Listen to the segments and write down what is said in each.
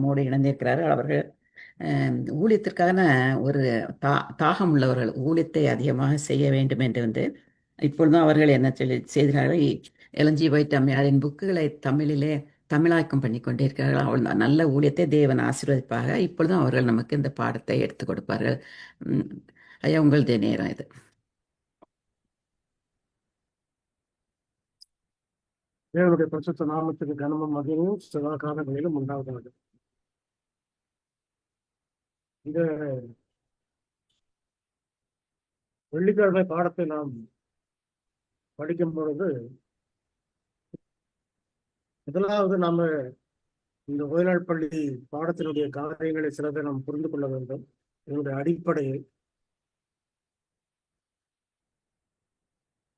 நம்மோடு இணைந்திருக்கிறார்கள். அவர்கள் ஊழியத்திற்கான ஒரு தாகம் உள்ளவர்கள், ஊழியத்தை அதிகமாக செய்ய வேண்டும் என்று இப்பொழுதும் அவர்கள் என்ன செய்கிறார்கள், எலஞ்சி வைட் அம்மையாரின் புக்குகளை தமிழிலே தமிழாக்கம் பண்ணி கொண்டிருக்கிறார்கள். அவள் நல்ல ஊழியத்தை தேவன் ஆசீர்வதிப்பாக. இப்பொழுதும் அவர்கள் நமக்கு இந்த பாடத்தை எடுத்துக் கொடுப்பார்கள். ஐயா, உங்களுடைய நேரம் இது. தேவனுடைய பரிசுத்த நாமத்துக்கு கனமும் மகிமையும் சதா காலங்களிலும் உண்டாவதாக. இந்த வெள்ளிக்கிழமை பாடத்தை நாம் படிக்கும் பொழுது முதலாவது நாம இந்த ஓய்நாள் பள்ளி பாடத்தினுடைய காரியங்களை சிலதை நாம் புரிந்து கொள்ள வேண்டும். இதனுடைய அடிப்படையில்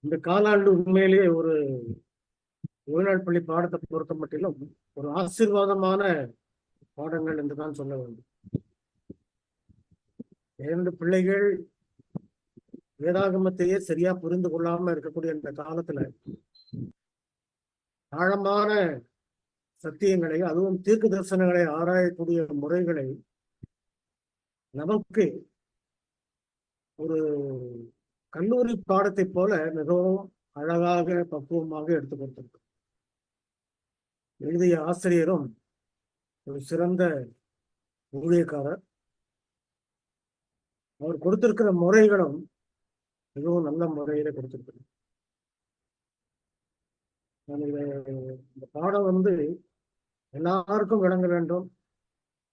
இந்த காலாண்டு உண்மையிலேயே ஒரு ஓய்நாள் பள்ளி பாடத்தை பொறுத்த மட்டிலும் ஒரு ஆசீர்வாதமான பாடங்கள் என்றுதான் சொல்ல வேண்டும். 2 பிள்ளைகள் வேதாகமத்தையே சரியா புரிந்து கொள்ளாம இருக்கக்கூடிய இந்த காலத்துல ஆழமான சத்தியங்களை, அதுவும் தீர்க்க தரிசனங்களை ஆராயக்கூடிய முறைகளை நமக்கு ஒரு கல்லூரி பாடத்தை போல மிகவும் அழகாக பக்குவமாக எடுத்து கொடுத்திருக்கு. எழுதிய ஆசிரியரும் ஒரு சிறந்த ஊழியக்காரர். அவர் கொடுத்திருக்கிற முறைகளும் மிகவும் நல்ல முறையில கொடுத்திருக்கிறார். இந்த பாடம் எல்லாருக்கும் விளங்க வேண்டும்,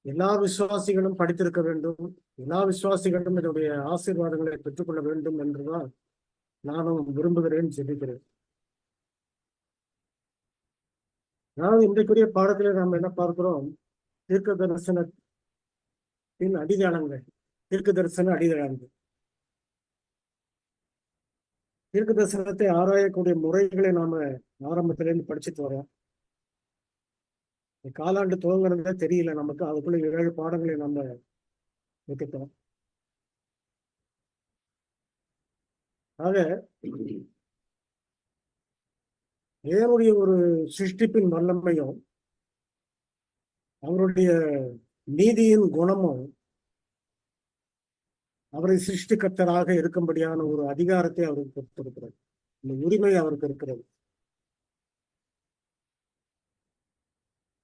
எல்லா விசுவாசிகளும் படித்திருக்க வேண்டும், எல்லா விசுவாசிகளும் இதனுடைய ஆசீர்வாதங்களை பெற்றுக்கொள்ள வேண்டும் என்றுதான் நானும் விரும்புகிறேன், சிந்திக்கிறேன். அதாவது இன்றைக்குரிய பாடத்திலே நாம் என்ன பார்க்கிறோம், தீர்க்க தரிசனத்தின் அடித்தளங்கள், தீர்க்க தரிசன அடித்தளங்கள். தீர்க்க தரிசனத்தை ஆராயக்கூடிய முறைகளை நாம ஆரம்பத்திலேருந்து படிச்சுட்டு வரோம். காலாண்டு துவங்குறதே தெரியல நமக்கு, அதுக்குள்ள 7 பாடங்களை நம்ம வைக்கிட்டோம். ஆக தேவனுடைய ஒரு சிருஷ்டிப்பின் வல்லமையும் அவருடைய நீதியின் குணமும் அவரை சிருஷ்டிகர்த்தராக இருக்கும்படியான ஒரு அதிகாரத்தை அவருக்கு கொடுத்திருக்கிறது, இந்த உரிமை அவருக்கு இருக்கிறது.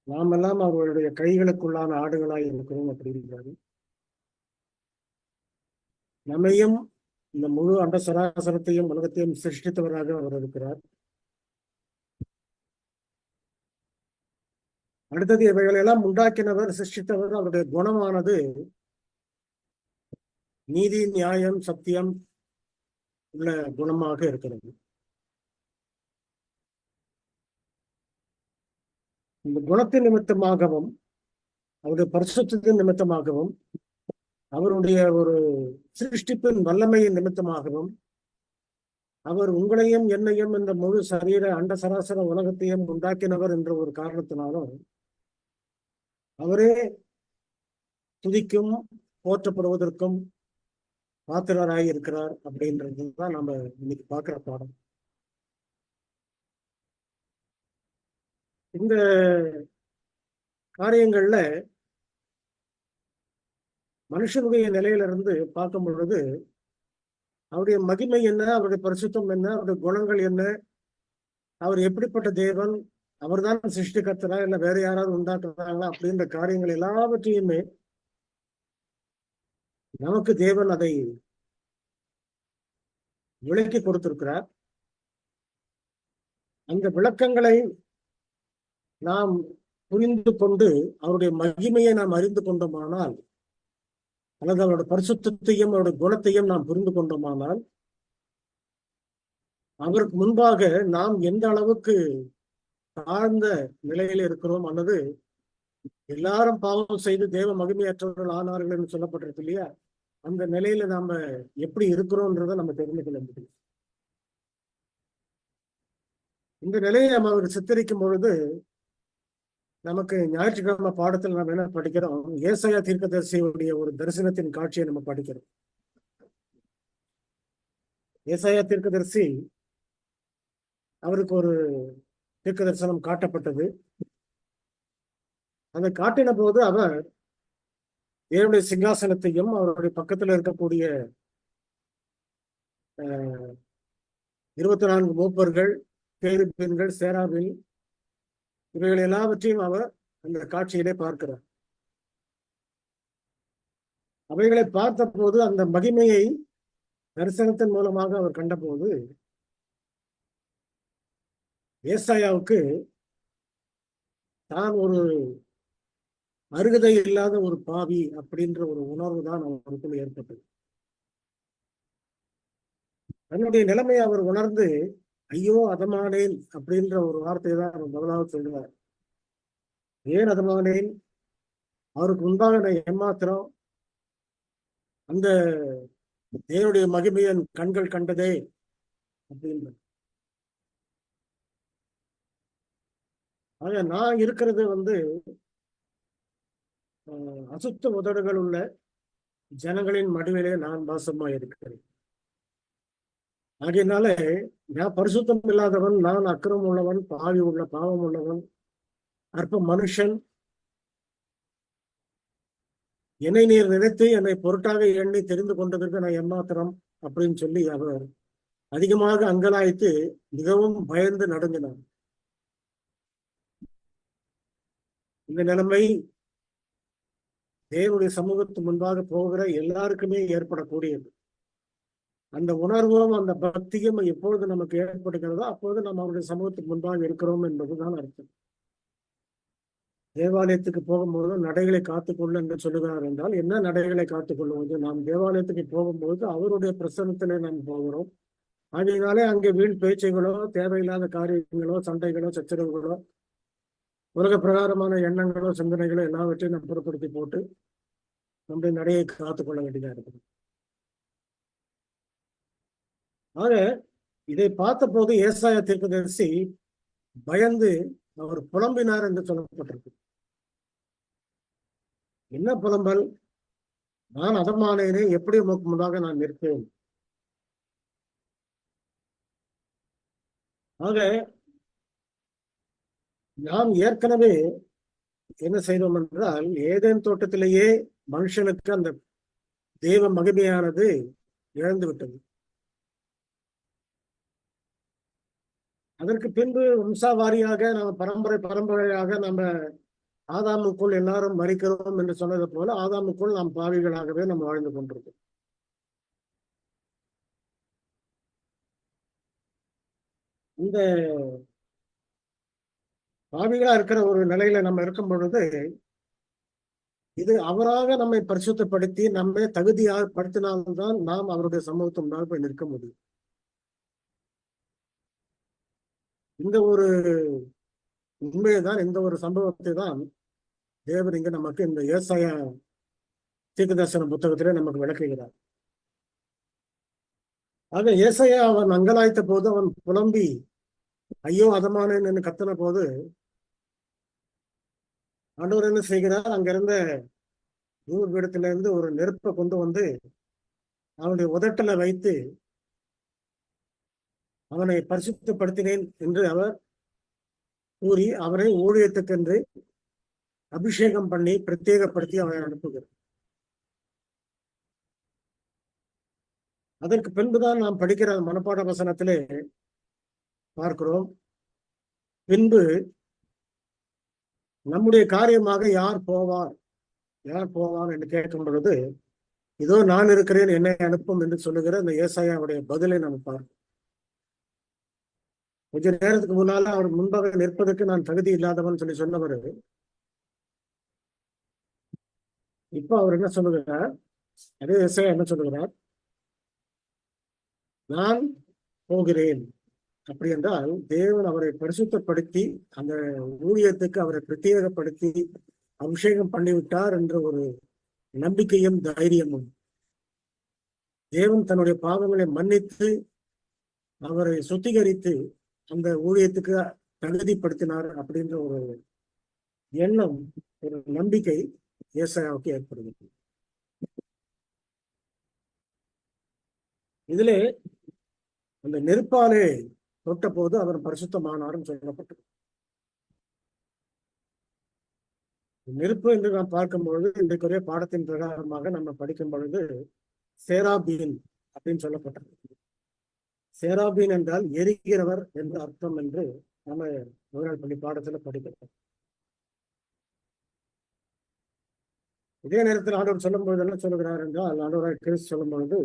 நாம் எல்லாம் அவர்களுடைய கைகளுக்குள்ளான ஆடுகளாய் இருக்கிறோம் அப்படிங்கிறாரு. நம்மையும் இந்த முழு அண்ட சராசரத்தையும் உலகத்தையும் சிருஷ்டித்தவராக அவர் இருக்கிறார். அடுத்தது இவைகளை எல்லாம் உண்டாக்கினவர், சிருஷ்டித்தவர். அவருடைய குணமானது நீதி, நியாயம், சத்தியம் உள்ள குணமாக இருக்கிறது. இந்த குணத்தின் நிமித்தமாகவும் அவருடைய பரிசுத்தத்தின் நிமித்தமாகவும் அவருடைய ஒரு சிருஷ்டிப்பின் வல்லமையின் நிமித்தமாகவும் அவர் உங்களையும் என்னையும் இந்த முழு சரீர அண்ட சராசர உலகத்தையும் உண்டாக்கினவர் என்ற ஒரு காரணத்தினாலும் அவரே துதிக்கும் போற்றப்படுவதற்கும் பாத்திரராய் இருக்கிறார் அப்படின்றதுதான் நம்ம இன்னைக்கு பார்க்கிற பாடம். இந்த காரியங்கள்ல மனுஷனுடைய நிலையிலிருந்து பார்க்கும் பொழுது அவருடைய மகிமை என்ன, அவருடைய பரிசுத்தம் என்ன, அவருடைய குணங்கள் என்ன, அவர் எப்படிப்பட்ட தேவன், அவர்தான் சிருஷ்டிகர்த்தரா இல்ல வேற யாராவது உண்டாக்குறாங்களா அப்படின்ற காரியங்கள் எல்லாவற்றையுமே நமக்கு தேவன் அதை விளக்கி கொடுத்திருக்கிறார். அந்த விளக்கங்களை நாம் புரிந்து கொண்டு அவருடைய மகிமையை நாம் அறிந்து கொண்டோமானால், அல்லது அவருடைய பரிசுத்தையும் அவருடைய குணத்தையும் நாம் புரிந்து கொண்டோமானால், அவருக்கு முன்பாக நாம் எந்த அளவுக்கு தாழ்ந்த நிலையில இருக்கிறோம், அல்லது எல்லாரும் பாவம் செய்து தேவ மகிமையற்றவர்கள் ஆனார்கள் என்று சொல்லப்பட்டிருக்கு இல்லையா, அந்த நிலையில நாம எப்படி இருக்கிறோம்ன்றதை நம்ம தெரிந்து கொள்ள முடியும். இந்த நிலையை நம்ம அவர் சித்தரிக்கும் பொழுது நமக்கு ஞாயிற்றுக்கிழமை பாடத்தில் நம்ம என்ன படிக்கிறோம், ஏசாயா தீர்க்கதரிசியுடைய ஒரு தரிசனத்தின் காட்சியை நம்ம படிக்கிறோம். ஏசாயா தீர்க்கதரிசி, அவருக்கு ஒரு தீர்க்க தரிசனம் காட்டப்பட்டது. அதை காட்டின போது அவர் தேவனுடைய சிங்காசனத்தையும் அவருடைய பக்கத்தில் இருக்கக்கூடிய 24 மூப்பர்கள், கேருபீன்கள், சேராபீன் இவைகள் எல்லாவற்றையும் அவர் அந்த காட்சியிலே பார்க்கிறார். அவைகளை பார்த்த போது அந்த மகிமையை தரிசனத்தின் மூலமாக அவர் கண்டபோது ஏசாயாவுக்கு தான் ஒரு அருகதை இல்லாத ஒரு பாவி அப்படின்ற ஒரு உணர்வு தான் அவருக்குள் ஏற்பட்டது. தன்னுடைய நிலைமையை அவர் உணர்ந்து ஐயோ அதமானேன் அப்படின்ற ஒரு வார்த்தையை தான் அவர் முதலாவது சொல்லுவார். ஏன் அதமானேன்? அவருக்கு முன்பாக நான் ஏமாத்திரம் அந்த தேவனுடைய மகிமையின் கண்கள் கண்டதே அப்படின்ற. ஆக நான் இருக்கிறது அசுத்த உதடுகள் உள்ள ஜனங்களின் மடுவிலே நான் வாசமா இருக்கிறேன். ஆகையினால நான் பரிசுத்தம் இல்லாதவன், நான் அக்கிரமம் உள்ளவன், பாவம் உள்ளவன், அற்ப மனுஷன், என்னை நீர் நினைத்து என்னை பொருட்டாக எண்ணி தெரிந்து கொண்டதற்கு நான் ஏமாத்திரம் அப்படின்னு சொல்லி அவர் அதிகமாக அங்கலாய்த்து மிகவும் பயந்து நடுங்கினார். இந்த நிலைமை தேவனுடைய சமூகத்து முன்பாக போகிற எல்லாருக்குமே ஏற்படக்கூடியது. அந்த உணர்வும் அந்த பக்தியும் எப்பொழுது நமக்கு ஏற்படுகிறதோ அப்பொழுது நம்ம அவருடைய சமூகத்துக்கு முன்பாக இருக்கிறோம் என்பதுதான் அர்த்தம். தேவாலயத்துக்கு போகும்போது நடைகளை காத்துக்கொள்ள என்று சொல்லுகிறார் என்றால் என்ன நடைகளை காத்துக்கொள்வது? நாம் தேவாலயத்துக்கு போகும்போது அவருடைய பிரசன்னத்திலே நாம் போகிறோம். அதனாலே அங்கே வீண் பேச்சுகளோ, தேவையில்லாத காரியங்களோ, சண்டைகளோ, சச்சரவுகளோ, உலக பிரகாரமான எண்ணங்களோ, சிந்தனைகளோ எல்லாவற்றையும் நாம் புறப்படுத்தி போட்டு நம்முடைய நடையை காத்துக்கொள்ள வேண்டியதா இருக்குது. ஆக இதை பார்த்த போது ஏசாயா தீர்க்கதரிசி பயந்து அவர் புலம்பினார் என்று சொல்லப்பட்டிருக்கு. என்ன புலம்பல்? நான் அதமானேனே, எப்படி உமக்கு முன்பாக நான் நிற்பேன்? ஆக நாம் ஏற்கனவே என்ன செய்தோம் என்றால், ஏதேன் தோட்டத்திலேயே மனுஷனுக்கு அந்த தேவ மகிமையானது இழந்து விட்டது. அதற்கு பின்பு வம்சாவாரியாக நம்ம பரம்பரையாக நம்ம ஆதாமுக்குள் எல்லாரும் மரிக்கிறோம் என்று சொன்னது போல ஆதாமுக்குள் நாம் பாவிகளாகவே நம்ம வாழ்ந்து கொண்டிருக்கோம். இந்த பாவிகளா இருக்கிற ஒரு நிலையில நம்ம இருக்கும் பொழுது இது அவராக நம்மை பரிசுத்தப்படுத்தி நம்மை தகுதியாக படுத்தினால்தான் நாம் அவருடைய சமூகத்து முன்பாக போய் நிற்க முடியும். இந்த ஒரு உண்மையை தான், இந்த ஒரு சம்பவத்தை தான் தேவன் இங்க நமக்கு இந்த ஏசாயா தீர்க்கதரிசன புத்தகத்திலே நமக்கு விளக்குகிறார். ஆக ஏசாயா அவன் அங்கலாய்த்த போது, அவன் புலம்பி ஐயோ அதமானேன் என்று கத்தின போது ஆண்டவர் என்ன செய்கிறார்? அங்கிருந்த தூர்பீடத்திலிருந்து ஒரு நெருப்பை கொண்டு வந்து அவனுடைய உதட்டல வைத்து அவனை பரிசுத்தப்படுத்தினேன் என்று அவர் கூறி அவரை ஊழியத்துக்கென்று அபிஷேகம் பண்ணி பிரத்யேகப்படுத்தி அவனை அனுப்புகிறார். அதற்கு பின்புதான் நாம் படிக்கிற மனப்பாட வசனத்திலே பார்க்கிறோம், பின்பு நம்முடைய காரியமாக யார் போவார் என்று கேட்கும் பொழுது, இதோ நான் இருக்கிறேன், என்னை அனுப்பும் என்று சொல்லுகிற இந்த ஏசாயாவுடைய பதிலை நம்ம பார்க்கிறோம். கொஞ்ச நேரத்துக்கு முன்னால அவர் முன்பாக நிற்பதற்கு நான் தகுதி இல்லாதவன் சொல்லி சொன்னவர், இப்ப அவர் என்ன சொல்லுகிறார்? அதே ஏசாயா என்ன சொல்லுகிறார்? நான் போகிறேன். அப்படி என்றால் தேவன் அவரை பரிசுத்தப்படுத்தி அந்த ஊழியத்துக்கு அவரை பிரத்யேகப்படுத்தி அபிஷேகம் பண்ணிவிட்டார் என்ற ஒரு நம்பிக்கையும் தைரியமும், தேவன் தன்னுடைய பாவங்களை மன்னித்து அவரை சுத்திகரித்து அந்த ஊழியத்துக்கு தகுதிப்படுத்தினார் அப்படின்ற ஒரு எண்ணம், ஒரு நம்பிக்கை ஏசாயாவுக்கு ஏற்படுகிறது. இதிலே அந்த நெருப்பாலே தொட்ட போது அவர் பரிசுத்தமானார்னு சொல்லப்பட்டது. நெருப்பு என்று நாம் பார்க்கும் பொழுது இன்றைக்குரிய பாடத்தின் பிரகாரமாக நம்ம படிக்கும் பொழுது சேராபீன் அப்படின்னு சொல்லப்பட்டிருக்கு. சேராபீன் என்றால் எரிகிறவர் என்று அர்த்தம் என்று நம்ம முதல் பள்ளி பாடத்துல படிக்கிறோம். இதே நேரத்தில் ஆண்டவர் சொல்லும் பொழுது என்ன சொல்லுகிறார் என்றால், ஆண்டவராய் கிறிஸ்து சொல்லும் பொழுது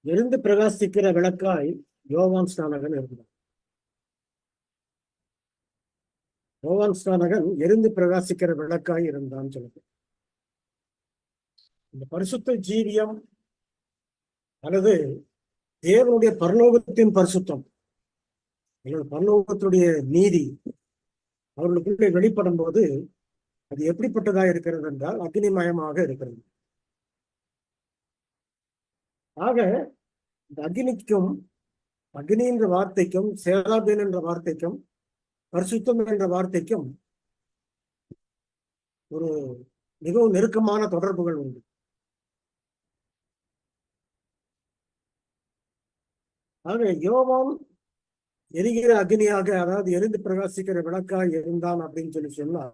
எரிந்து பிரகாசிக்கிற விளக்காய் யோவான் ஸ்நானகன் இருந்தார். யோவான் ஸ்நானகன் எரிந்து பிரகாசிக்கிற விளக்காய் இருந்தான்னு சொல்லுது. இந்த பரிசுத்த ஜீவியம் அல்லது தேவனுடைய பரலோகத்தின் பரிசுத்தம், பரலோகத்துடைய நீதி அவர்களுக்குள்ளே வெளிப்படும் போது அது எப்படிப்பட்டதா இருக்கிறது என்றால் அக்னிமயமாக இருக்கிறது. ஆக இந்த அக்னிக்கும், அக்னி என்ற வார்த்தைக்கும், சேராபீன் என்ற வார்த்தைக்கும், பரிசுத்தம் என்ற வார்த்தைக்கும் ஒரு மிகவும் நெருக்கமான தொடர்புகள் உண்டு. ஆக யோவான் எரிகிற அக்னியாக, அதாவது எரிந்து பிரகாசிக்கிற விளக்காய் இருந்தான் அப்படின்னு சொன்னா,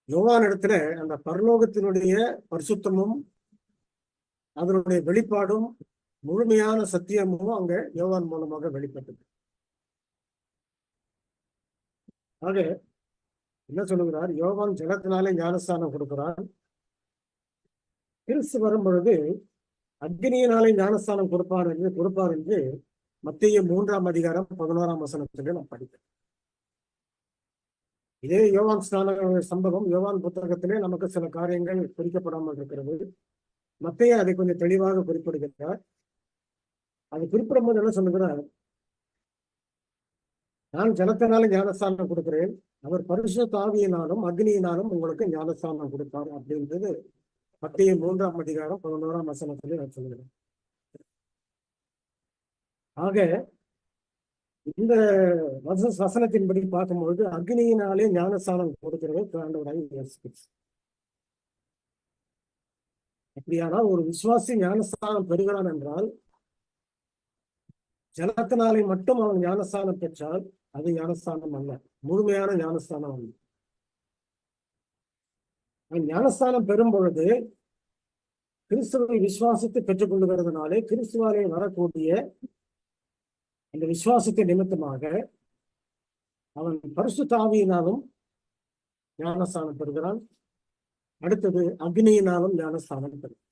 யோவான் இடத்துல அந்த பரலோகத்தினுடைய பரிசுத்தமும் அதனுடைய வெளிப்பாடும் முழுமையான சத்தியமும் அங்க யோவான் மூலமாக வெளிப்பட்டது. ஆக என்ன சொல்லுகிறார், யோவான் ஜலத்தினாலே ஞானஸ்தானம் கொடுக்கிறான். கிறிஸ்து வரும் பொழுது அக்னியினாலே ஞானஸ்தானம் கொடுப்பார் என்று மத்தேயு 3ஆம் அதிகாரம் 11ஆம் வசனத்திலே நாம் படிக்கிறோம். இதே யோவான் ஸ்நான சம்பவம் யோவான் புத்தகத்திலே நமக்கு சில காரியங்கள் குறிக்கப்படாமல் இருக்கிறது. மத்தேயு அதை கொஞ்சம் தெளிவாக குறிப்பிடுகிறார். அது குறிப்பிடும் போது என்ன சொல்லுகிறார், நான் ஜலத்தினாலே ஞானஸ்தானம் கொடுக்கிறேன், அவர் பரிசுத்த ஆவியினாலும் அக்னியினாலும் உங்களுக்கு ஞானஸ்தானம் கொடுப்பார் அப்படின்றது மத்தேயு 3ஆம் அதிகாரம் 11ஆம் வசனத்திலே நான் சொல்லுகிறேன். ஆக இந்த வசனத்தின்படி பார்க்கும்பொழுது அக்னியினாலே ஞானஸ்தானம் கொடுக்கிறது ஆண்டவராகிய இயேசு கிறிஸ்து. அப்படியானால் ஒரு விசுவாசி ஞானஸ்தானம் பெறுகிறான் என்றால், ஜலத்தினாலே மட்டும் அவன் ஞானஸ்தானம் பெற்றால் அது ஞானஸ்தானம் அல்ல, முழுமையான ஞானஸ்தானம் அல்ல. ஞானஸ்தானம் பெறும் பொழுது கிறிஸ்துவை விசுவாசத்தை பெற்றுக் கொள்ளுகிறதுனாலே கிறிஸ்துவாலே வரக்கூடிய அந்த விசுவாசத்தை நிமித்தமாக அவன் பரிசுத்த ஆவியினாலும் ஞானஸ்தானம் பெறுகிறான். அடுத்தது அக்னியினாலும் ஞானஸ்தானம் பெறுகிறான்.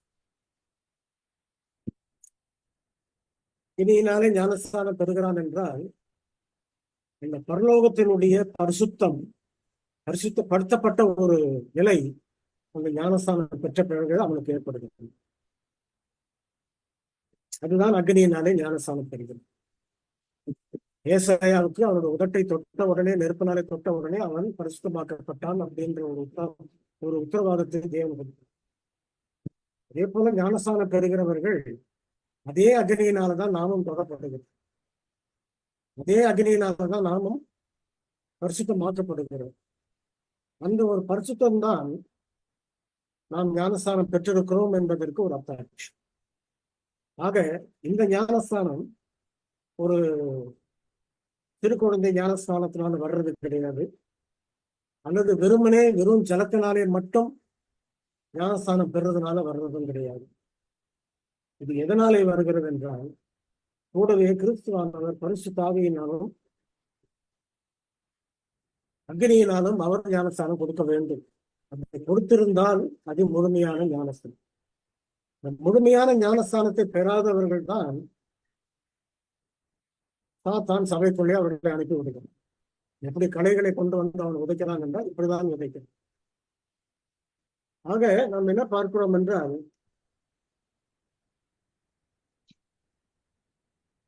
அக்னியினாலே ஞானஸ்தானம் பெறுகிறான் என்றால் இந்த பரலோகத்தினுடைய பரிசுத்தப்படுத்தப்பட்ட ஒரு நிலை அந்த ஞானஸ்தானம் பெற்ற பிறகு அவனுக்கு ஏற்படுகிறது. அதுதான் அக்னியினாலே ஞானஸ்தானம் பெறுகிறது. ஏசாயாவுக்கு அவனுடைய உதட்டை தொட்ட உடனே, நெருப்பினாலே தொட்ட உடனே அவன் பரிசுத்தமாக்கப்பட்டான் அப்படின்ற ஒரு உத்தரவாதத்தை தேவன் கொடுத்தார். அதே போல ஞானஸ்தானம் பெறுகிறவர்கள் அதே அக்னியினாலதான் நாமும் தொடரப்படுகிறோம். அதே அக்னியினாலதான் நாமும் பரிசுத்தமாக்கப்படுகிறோம். அந்த ஒரு பரிசுத்தம் தான் நாம் ஞானஸ்தானம் பெற்றிருக்கிறோம் என்பதற்கு ஒரு அத்தாட்சி. ஆக இந்த ஞானஸ்தானம் ஒரு திருக்குழந்தை ஞானஸ்தானத்தினால வர்றது கிடையாது, அல்லது வெறும் ஜலத்தினாலே மட்டும் ஞானஸ்தானம் பெறுறதுனால வர்றதும் கிடையாது. இது எதனாலே வருகிறது என்றால், கூடவே கிறிஸ்துவானவர் பரிசுத்த ஆவியினாலும் அக்னியினாலும் அவர் ஞானஸ்தானம் கொடுக்க வேண்டும். அப்படி கொடுத்திருந்தால் அது முழுமையான ஞானஸ்தானம். முழுமையான ஞானஸ்தானத்தை பெறாதவர்கள் தான் தான் சபைக்குள்ளே அவர்களை அனுப்பி விடுகிறான். எப்படி கலைகளை கொண்டு வந்து அவன் உதைக்கிறான் என்றால் இப்படிதான் உதைக்கிறான். ஆக நாம் என்ன பார்க்கிறோம் என்றால்,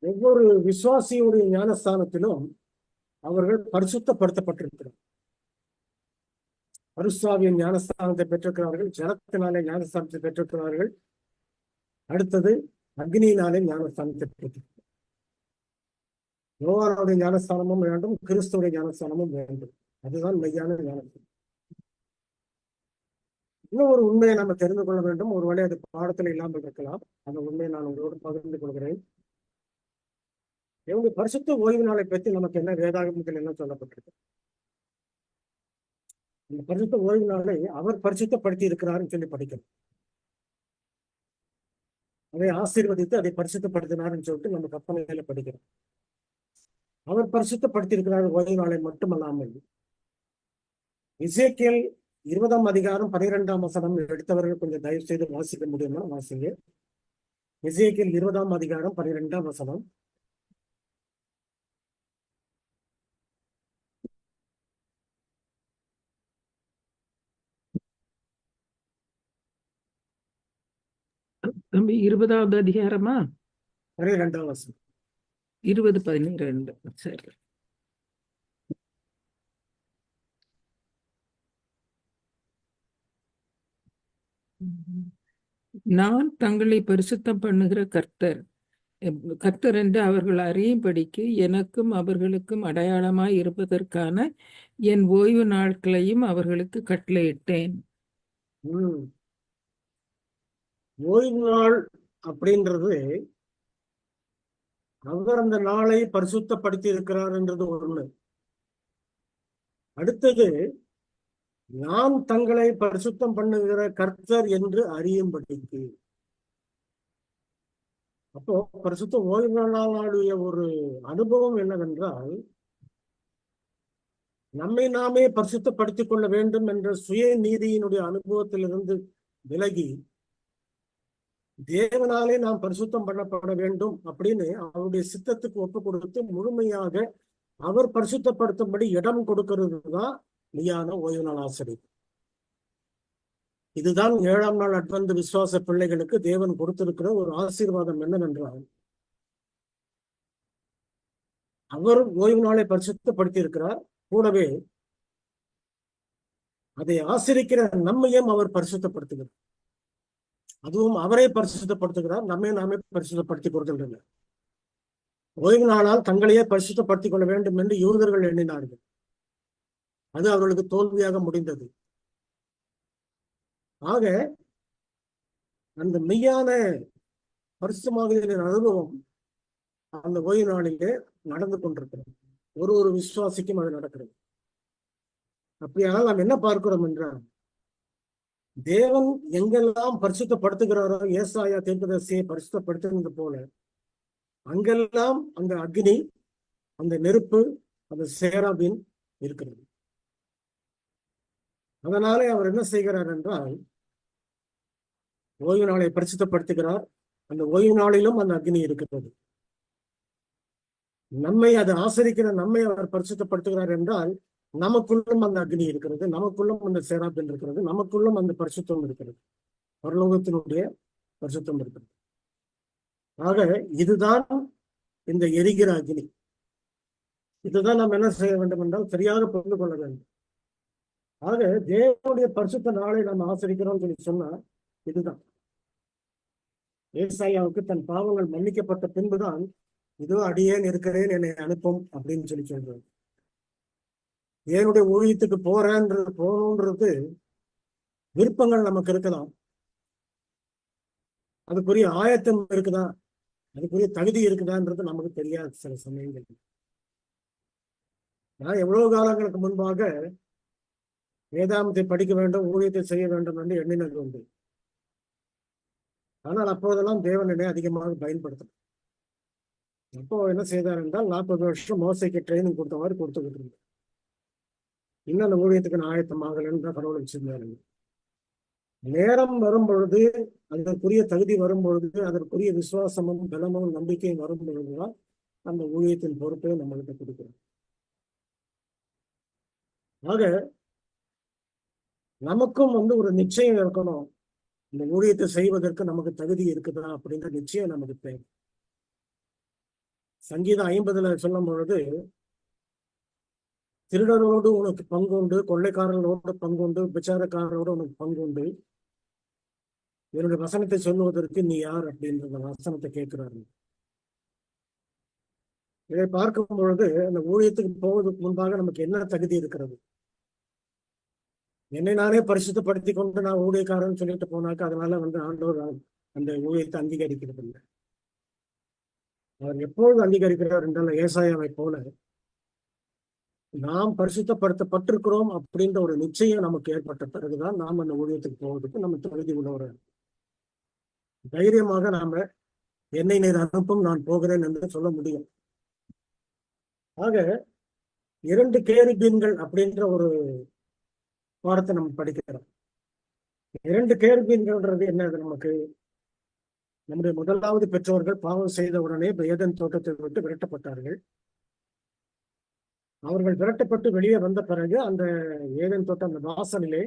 ஒவ்வொரு விசுவாசியுடைய ஞானஸ்தானத்திலும் அவர்கள் பரிசுத்தப்படுத்தப்பட்டிருக்கிறார். பரிசுத்தாவியின் ஞானஸ்தானத்தை பெற்றிருக்கிறார்கள், ஜலத்தினாலே ஞானஸ்தானத்தை பெற்றிருக்கிறார்கள். அடுத்தது அக்னியினாலே ஞானஸ்தானத்தை பெற்றிருக்கிறார். யோவானுடைய ஞானஸ்தானமும் வேண்டும், கிறிஸ்துடைய ஞானஸ்தானமும் வேண்டும். அதுதான் மெய்யான ஞானஸ்தானம். இன்னும் ஒரு உண்மையை நம்ம தெரிந்து கொள்ள வேண்டும். ஒருவேளை அது பாடத்தில் இல்லாமல் இருக்கலாம். அந்த உண்மையை நான் உங்களோடு பகிர்ந்து கொள்கிறேன். இவங்க பரிசுத்த ஓய்வு நாளை பற்றி நமக்கு என்ன வேதாகமத்தில் என்ன சொல்லப்பட்டிருக்கு? இந்த பரிசுத்த ஓய்வு நாளை அவர் பரிசுத்தப்படுத்தி இருக்கிறாருன்னு சொல்லி படிக்கிறோம். அதை ஆசீர்வதித்து அதை பரிசுத்தப்படுத்தினார்னு சொல்லிட்டு நம்ம கற்பனையில படிக்கிறோம். அவர் பரிசுத்தப்படுத்தி இருக்கிறார் ஓய்வு நாளை மட்டுமல்லாமல், எசேக்கியேல் 20ஆம் அதிகாரம் 12ஆம் வசனம் எடுத்தவர்கள் கொஞ்சம் தயவு செய்து வாசிக்க முடியுமா? வாசிங்க. எசேக்கியேல் 20ஆம் அதிகாரம் 12ஆம் வசனம். தம்பி 20வது அதிகாரமா? 12ஆம் வசனம். 20:12. சரி. நான் தங்களை பரிசுத்தம் பண்ணுகிற கர்த்தர் என்று அவர்கள் அறியும்படிக்கு எனக்கும் அவர்களுக்கும் அடையாளமாய் இருப்பதற்கான என் ஓய்வு நாட்களையும் அவர்களுக்கு கட்டளையிட்டேன். ஓய்வு நாள் அப்படின்றது அவர் அந்த நாளை பரிசுத்தப்படுத்தி இருக்கிறார் என்றது ஒண்ணு. அடுத்தது, நான் தங்களை பரிசுத்தம் பண்ணுகிற கர்த்தர் என்று அறியும்படிக்கு. அப்போ பரிசுத்த ஓய்வு நாளுடைய ஒரு அனுபவம் என்னவென்றால், நம்மை நாமே பரிசுத்தப்படுத்திக் கொள்ள வேண்டும் என்ற சுய நீதியினுடைய அனுபவத்திலிருந்து விலகி தேவனாலே நாம் பரிசுத்தம் பண்ணப்பட வேண்டும் அப்படின்னு அவருடைய சித்தத்துக்கு ஒப்பு கொடுத்து முழுமையாக அவர் பரிசுத்தப்படுத்தும்படி இடம் கொடுக்கிறது தான் மெய்யான ஓய்வு நாள் ஆசிரியர். இதுதான் 7ஆம் நாள் அட்வென்ட் விசுவாச பிள்ளைகளுக்கு தேவன் கொடுத்திருக்கிற ஒரு ஆசீர்வாதம் என்னவென்றால், அவர் ஓய்வு நாளை பரிசுத்தப்படுத்தி இருக்கிறார், கூடவே அதை ஆசிரிக்கிற நம்மையும் அவர் பரிசுத்தப்படுத்துகிறார். அதுவும் அவரே பரிசுத்தப்படுத்துகிறார், நம்மை நாமே பரிசுத்தப்படுத்திக் கொள்கின்றன. ஓய்வு நாளால் தங்களையே பரிசுத்தப்படுத்திக் கொள்ள வேண்டும் என்று யூதர்கள் எண்ணினார்கள். அது அவர்களுக்கு தோல்வியாக முடிந்தது. ஆக அந்த மெய்யான பரிசுத்தமாகுதலின் அனுபவம் அந்த ஓய்வு நாளிலே நடந்து கொண்டிருக்கிறது. ஒரு விசுவாசிக்கும் அது நடக்கிறது. அப்படியானால் நாம் என்ன பார்க்கிறோம் என்றால், தேவன் எங்கெல்லாம் பரிசுத்தப்படுத்துகிறாரோ, ஏசாயா தீர்க்கதரிசியை பரிசுத்தப்படுத்துகிறது போல அங்கெல்லாம் அந்த அக்னி, அந்த நெருப்பு, அந்த சேராபின் இருக்கிறது. அதனாலே அவர் என்ன செய்கிறார் என்றால், ஓய்வு நாளை பரிசுத்தப்படுத்துகிறார். அந்த ஓய்வு நாளிலும் அந்த அக்னி இருக்கிறது. நம்மை அதை ஆசரிக்கிற நம்மை அவர் பரிசுத்தப்படுத்துகிறார் என்றால், நமக்குள்ளும் அந்த அக்னி இருக்கிறது, நமக்குள்ளும் அந்த சேராபின் இருக்கிறது, நமக்குள்ளும் அந்த பரிசுத்தம் இருக்கிறது, பரலோகத்தினுடைய பரிசுத்தம் இருக்கிறது. ஆக இதுதான் இந்த எரிகிற அக்னி. இதுதான் நாம் என்ன செய்ய வேண்டும் என்றால் சரியாக புரிந்து கொள்ள வேண்டும். ஆக தேவனுடைய பரிசுத்த நாளை நாம் ஆசரிக்கிறோம் சொல்லி சொன்னா இதுதான். ஏசாயாவுக்கு தன் பாவங்கள் மன்னிக்கப்பட்ட பின்புதான் இதோ அடியேன் இருக்கிறேன், என்னை அனுப்பும் அப்படின்னு சொல்லி சொல்றாரு. தேவனுடைய ஊழியத்துக்கு போகணுன்றது விருப்பங்கள் நமக்கு இருக்கலாம், அதுக்குரிய ஆயத்தம் இருக்குதா, அதுக்குரிய தகுதி இருக்குதான்றது நமக்கு தெரியாது சில சமயங்கள். நான் எவ்வளவு காலங்களுக்கு முன்பாக வேதாந்தத்தை படிக்க வேண்டும், ஊழியத்தை செய்ய வேண்டும் என்று எண்ணினது உண்டு. ஆனால் அப்போதெல்லாம் தேவன் என்னை அதிகமாக பயன்படுத்தணும். அப்போ என்ன செய்தார் என்றால், 40 வருஷம் மோசைக்கு ட்ரைனிங் கொடுத்த மாதிரி கொடுத்துக்கிட்டு இருந்தேன். இன்னும் அந்த ஊழியத்துக்கு நான் ஆயத்தமாகலன்னு தான் கடவுளை வச்சிருந்தாருங்க. நேரம் வரும்பொழுது, அதற்குரிய தகுதி வரும்பொழுது, அதற்குரிய விசுவாசமும் பலமும் நம்பிக்கையும் வரும் பொழுதுதான் அந்த ஊழியத்தின் பொறுப்பை நம்மகிட்ட கொடுக்கிறோம். ஆக நமக்கும் ஒரு நிச்சயம் இருக்கணும், இந்த ஊழியத்தை செய்வதற்கு நமக்கு தகுதி இருக்குதா அப்படின்ற நிச்சயம் நமக்கு தேவை. சங்கீதம் 50 சொல்லும் பொழுது, திருடரோடு உனக்கு பங்குண்டு, கொள்ளைக்காரர்களோடு பங்குண்டு, விசாரக்காரரோடு உனக்கு பங்குண்டு, என்னுடைய வசனத்தை சொல்லுவதற்கு நீ யார் அப்படின்ற வசனத்தை கேட்கிறாரு. இதை பார்க்கும் பொழுது அந்த ஊழியத்துக்கு போவதற்கு முன்பாக நமக்கு என்ன தகுதி இருக்கிறது? என்னை நானே பரிசுத்தப்படுத்தி கொண்டு நான் ஊழியக்காரன் சொல்லிட்டு போனாக்க அதனால ஆண்டவர் அந்த ஊழியத்தை அங்கீகரிக்கிறது இல்லை. அவர் எப்பொழுது அங்கீகரிக்கிறார் என்றால், ஏசாயாவை போல நாம் பரிசுத்தப்படுத்தப்பட்டிருக்கிறோம் அப்படின்ற ஒரு நிச்சயம் நமக்கு ஏற்பட்ட பிறகுதான் நாம் அந்த ஊழியத்துக்கு போவதற்கு நம்ம தகுதி உள்ளவர். தைரியமாக நாம என்னை நீர் அனுப்பும், நான் போகிறேன் என்று சொல்ல முடியும். ஆக 2 கேருபீன்கள் அப்படின்ற ஒரு பாடத்தை நம்ம படிக்கிறோம். 2 கேருபீன்கள்ன்றது என்னது? நமக்கு நம்முடைய முதலாவது பெற்றோர்கள் பாவம் செய்த உடனே ஏதேன் தோட்டத்தை விட்டு விரட்டப்பட்டார்கள். அவர்கள் விரட்டப்பட்டு வெளியே வந்த பிறகு அந்த ஏதேன் தோட்டம் அந்த வாசலிலே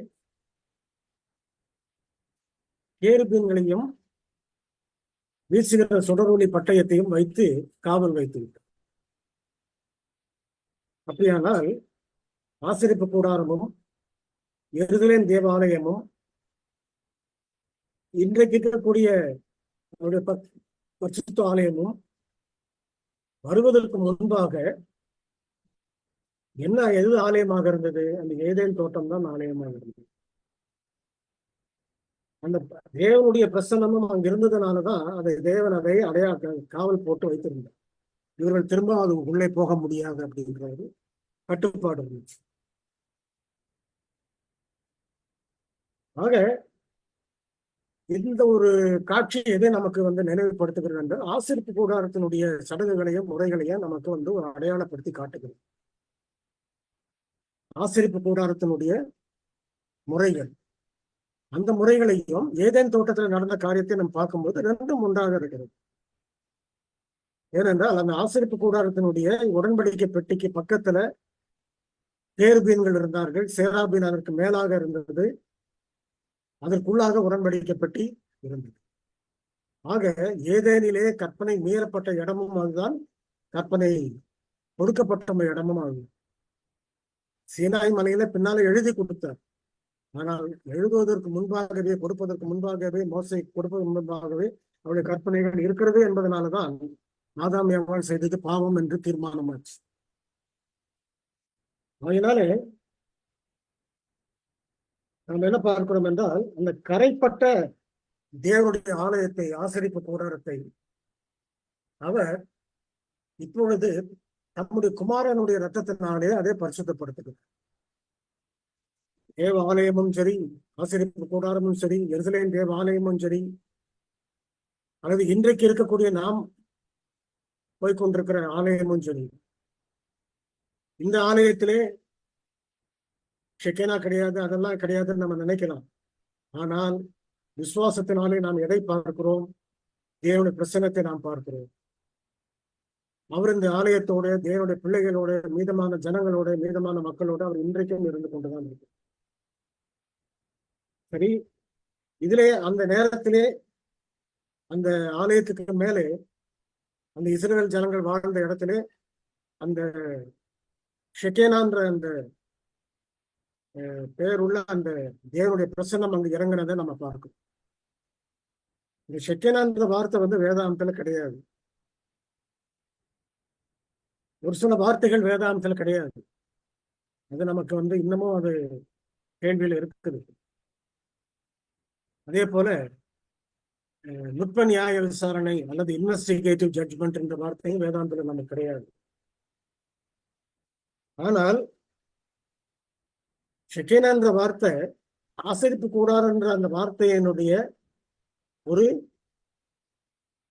கேருபீன்களையும் வீசுகிற சுடரொளி பட்டயத்தையும் வைத்து காவல் வைத்து விட்டார். அப்படியானால் ஆசரிப்பு கூடாரமும் எருசலேம் தேவாலயமும் இன்றைக்கு இருக்கக்கூடிய பரிசுத்த ஆலயமும் வருவதற்கு முன்பாக எது ஆலயமாக இருந்தது? அந்த ஏதேன் தோட்டம் தான் ஆலயமாக இருந்தது. அந்த தேவனுடைய பிரசன்னமும் அங்க இருந்ததுனாலதான் தேவன் அதை காவல் போட்டு வைத்திருந்தார். இவர்கள் திரும்ப அது உள்ளே போக முடியாது அப்படின்றது கட்டுப்பாடு இருந்துச்சு. ஆக இந்த ஒரு காட்சி எதை நமக்கு நினைவுபடுத்துகிறது என்றால், ஆசரிப்பு கூடாரத்தினுடைய சடங்குகளையும் முறைகளையும் நமக்கு ஒரு அடையாளப்படுத்தி காட்டுகிறது. ஆசரிப்பு கூடாரத்தினுடைய முறைகள், அந்த முறைகளையும் ஏதேன் தோட்டத்தில் நடந்த காரியத்தை நம்ம பார்க்கும்போது ரெண்டும் ஒன்றாக இருக்கிறது. ஏனென்றால் அந்த ஆசரிப்பு கூடாரத்தினுடைய உடன்படிக்கை பெட்டிக்கு பக்கத்துல கேருபீன்கள் இருந்தார்கள், சேராபீன் அதற்கு மேலாக இருந்தது, அதற்குள்ளாக உடன்படிக்கை பெட்டி இருந்தது. ஆக ஏதேனிலே கற்பனை மீறப்பட்ட இடமும் அதுதான், கற்பனை கொடுக்கப்பட்ட இடமும் அது. சீனாய் மலையில பின்னால எழுதி கொடுத்தார். ஆனால் எழுதுவதற்கு முன்பாகவே, கொடுப்பதற்கு முன்பாகவே, மோசை கொடுப்பதற்கு முன்பாகவே அவருடைய கற்பனைகள் இருக்கிறது என்பதனாலதான் ஆதாம் ஏவாள் செய்தது பாவம் என்று தீர்மானமாச்சு. அதனாலே நாம் என்ன பார்க்கிறோம் என்றால், அந்த கரைப்பட்ட தேவனுடைய ஆலயத்தை, ஆசரிப்பு கூடாரத்தை அவர் இப்பொழுது நம்முடைய குமாரனுடைய ரத்தத்தினாலே அதை பரிசுத்தப்படுத்துகிறது. தேவ ஆலயமும் சரி, ஆசரிப்பு கூடாரமும் சரி, எருசலேம் தேவ ஆலயமும் சரி, அல்லது இன்றைக்கு இருக்கக்கூடிய நாம் போய்கொண்டிருக்கிற ஆலயமும் சரி, இந்த ஆலயத்திலே ஷெக்கேனா கிடையாது, அதெல்லாம் கிடையாதுன்னு நம்ம நினைக்கலாம். ஆனால் விசுவாசத்தினாலே நாம் எதை பார்க்கிறோம்? தேவனுடைய பிரசன்னத்தை நாம் பார்க்கிறோம். அவர் இந்த ஆலயத்தோட, தேவனுடைய பிள்ளைகளோட, மீதமான ஜனங்களோட, மீதமான மக்களோட அவர் இன்றைக்கும் இருந்து கொண்டுதான் இருக்கு. சரி, இதிலே அந்த நேரத்திலே அந்த ஆலயத்துக்கு மேலே அந்த இஸ்ரவேல் ஜனங்கள் வாழ்ந்த இடத்திலே அந்த ஷெக்கேனான்ற அந்த பேருள்ள அந்த தேவனுடைய பிரசன்னம் அங்கு இறங்கினதை நம்ம பார்க்கணும். இந்த ஷெக்கேனான்ற வார்த்தை வேதாந்தத்துல கிடையாது. ஒரு சில வார்த்தைகள் வேதாந்தத்துல கிடையாது. அது நமக்கு இன்னமும் அது கேள்வியில் இருக்குது. அதே போல நுட்ப நியாய விசாரணை அல்லது இன்வெஸ்டிகேட்டிவ் ஜட்ஜ்மெண்ட் என்ற வார்த்தையும் வேதாந்தத்துல நமக்கு கிடையாது. ஆனால் ஷெக்கேனா என்ற வார்த்தை ஆசரிப்பு கூடாரன்ற அந்த வார்த்தையினுடைய ஒரு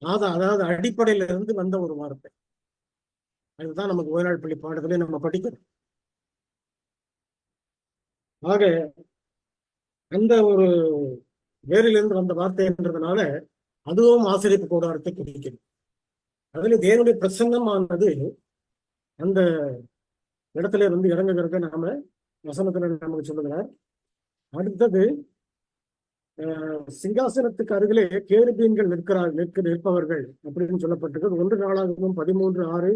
அதாவது அடிப்படையில இருந்து வந்த ஒரு வார்த்தை. அதுதான் நமக்கு ஓய்நாள் பள்ளி பாடத்திலே நம்ம படிக்கிறோம். ஆக அந்த ஒரு வேரிலிருந்து வந்த வார்த்தை என்றதுனால அதுவும் ஆசரிப்பு கூடாரத்தை குறிக்கிறது. அதுல தேவனுடைய பிரசன்னமானது அந்த இடத்துல இருந்து இறங்குகிறத நாம வசனத்துல நமக்கு சொல்லுகிறார். அடுத்தது சிங்காசனத்துக்கு அருகிலே கேருபீன்கள் நிற்பவர்கள் அப்படின்னு சொல்லப்பட்டிருக்கு. 1 நாளாகவும் 13:6,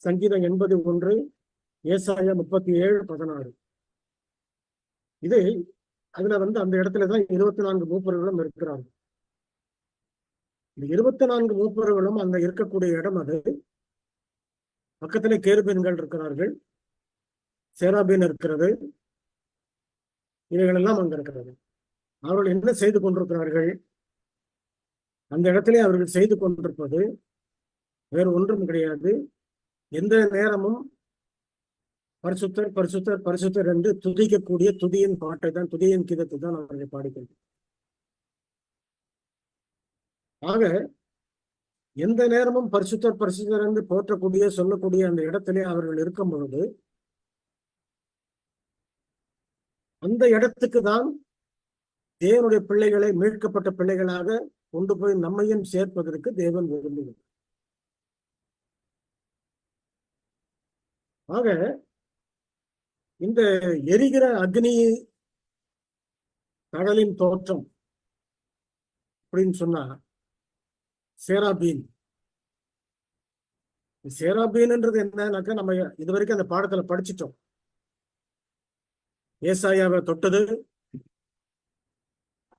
சங்கீதம் 81, ஏசாயா 37:16. இது அதுல அந்த இடத்துலதான் 24 மூப்பர்களும் இருக்கிறாங்க. இந்த 24 மூப்பர்களும் அந்த இருக்கக்கூடிய இடம், அது பக்கத்திலே கேருபீன்கள் இருக்கிறார்கள், சேராபீன் இருக்கிறது, இவைகள் எல்லாம் அங்க இருக்கிறது. அவர்கள் என்ன செய்து கொண்டிருக்கிறார்கள்? அந்த இடத்திலே அவர்கள் செய்து கொண்டிருப்பது வேறு ஒன்றும் கிடையாது. எந்த நேரமும் பரிசுத்தர் பரிசுத்தர் பரிசுத்தர் என்று துதிக்கக்கூடிய துதியின் பாட்டை தான், துதியின் கீதத்தை தான் அவர்கள் பாடிக்கொண்டார். ஆக எந்த நேரமும் பரிசுத்தர் பரிசுத்தர் என்று போற்றக்கூடிய சொல்லக்கூடிய அந்த இடத்திலே அவர்கள் இருக்கும் பொழுது அந்த இடத்துக்கு தான் தேவனுடைய பிள்ளைகளை மீட்கப்பட்ட பிள்ளைகளாக கொண்டு போய் நம்மையும் சேர்ப்பதற்கு தேவன் விரும்புகிறார். ஆக இந்த எரிகிற அக்னி கடலின் தோற்றம் அப்படின்னு சொன்னா சேராபீன். சேராபீன்ன்றது என்னன்னாக்கா நம்ம இதுவரைக்கும் அந்த பாடத்துல படிச்சிட்டோம். ஏசாயாவை தொட்டது,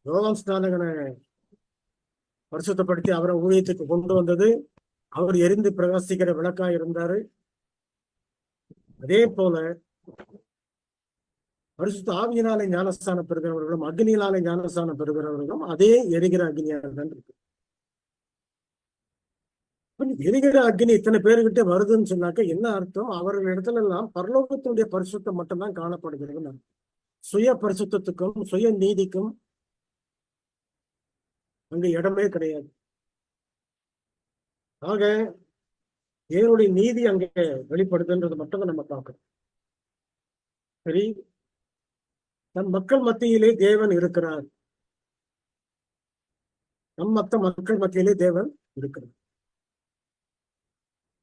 யோவான் ஸ்நானகனை பரிசுத்தப்படுத்தி அவரை ஊழியத்துக்கு கொண்டு வந்தது, அவர் எரிந்து பிரகாசிக்கிற விளக்காய் இருந்தாரு. அதே போல பரிசுத்த ஆவியினாலே ஞானஸ்தானம் பெறுகிறவர்களும் அக்னியினாலே ஞானஸ்தானம் பெறுகிறவர்களும் அதே எரிகிற அக்னியாக தான் இருக்கு. எரிகிற அக்னி இத்தனை பேருக்கிட்ட வருதுன்னு சொன்னாக்க என்ன அர்த்தம்? அவர்கள் இடத்துல எல்லாம் பரலோகத்தினுடைய பரிசுத்தம் மட்டும்தான் காணப்படுகிறது. சுய பரிசுத்தத்துக்கும் சுய நீதிக்கும் அங்க இடமே கிடையாது. ஆக தேவனுடைய நீதி அங்கே வெளிப்படுதுன்றது மட்டும் நம்ம பார்க்கணும். சரி, நம் மக்கள் மத்தியிலே தேவன் இருக்கிறார். நம் மக்கள் மத்தியிலே தேவன் இருக்கிறார்.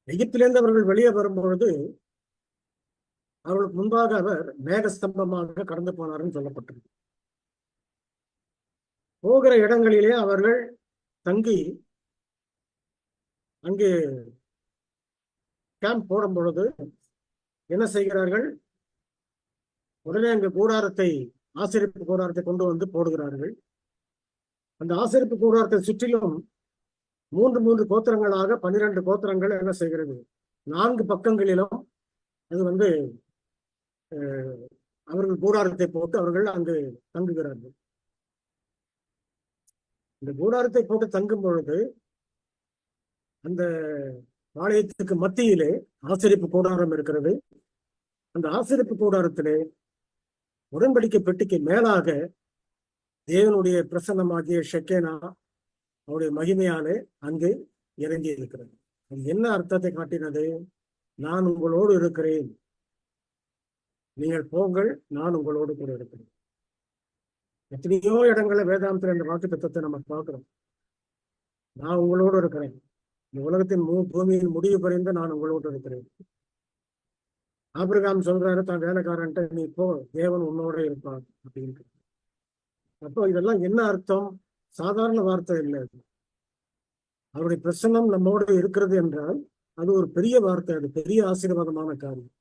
எகிப்திலிருந்து அவர்கள் வெளியே வரும்பொழுது அவர்களுக்கு முன்பாக அவர் மேகஸ்தம்பமாக கடந்து போனார்னு சொல்லப்பட்டது. போகிற இடங்களிலே அவர்கள் தங்கி அங்கே கேம்ப் போடும் பொழுது என்ன செய்கிறார்கள்? உடனே அங்கு ஆசரிப்பு கூடாரத்தை கொண்டு வந்து போடுகிறார்கள். அந்த ஆசரிப்பு கூடாரத்தை சுற்றிலும் 3 கோத்திரங்களாக 12 கோத்திரங்கள் என்ன செய்கிறது? 4 பக்கங்களிலும் அது அவர்கள் கூடாரத்தை போட்டு அவர்கள் அங்கு தங்குகிறார்கள். இந்த கூடாரத்தை போட்டு தங்கும் பொழுது அந்த ஆலயத்துக்கு மத்தியிலே ஆசரிப்பு கூடாரம் இருக்கிறது. அந்த ஆசரிப்பு கூடாரத்திலே உடன்படிக்கை பெட்டிக்கு மேலாக தேவனுடைய பிரசன்னமாகிய ஷெக்கேனா அவருடைய மகிமையாலே அங்கு இறங்கி இருக்கிறது. அது என்ன அர்த்தத்தை காட்டினது? நான் உங்களோடு இருக்கிறேன், நீங்கள் போங்கள், நான் உங்களோடு கூட இருக்கிறேன். எத்தனையோ இடங்களை வேதாந்தத்தில் இந்த வாக்கு தத்துவத்தை நம்ம பார்க்கிறோம். நான் உங்களோடு இருக்கிறேன், இந்த உலகத்தின் பூமியின் முடிவு பறிந்து நான் உங்களோடு இருக்கிறேன். ஆபிரகாம் சொல்றாரு தான் வேலைக்காரன்ட்ட, நீ போ, தேவன் உன்னோட இருப்பான் அப்படின்னு. அப்போ இதெல்லாம் என்ன அர்த்தம்? சாதாரண வார்த்தை இல்லை. அவருடைய பிரசன்னம் நம்மோடு இருக்கிறது என்றால் அது ஒரு பெரிய வார்த்தை, அது பெரிய ஆசீர்வாதமான காரியம்.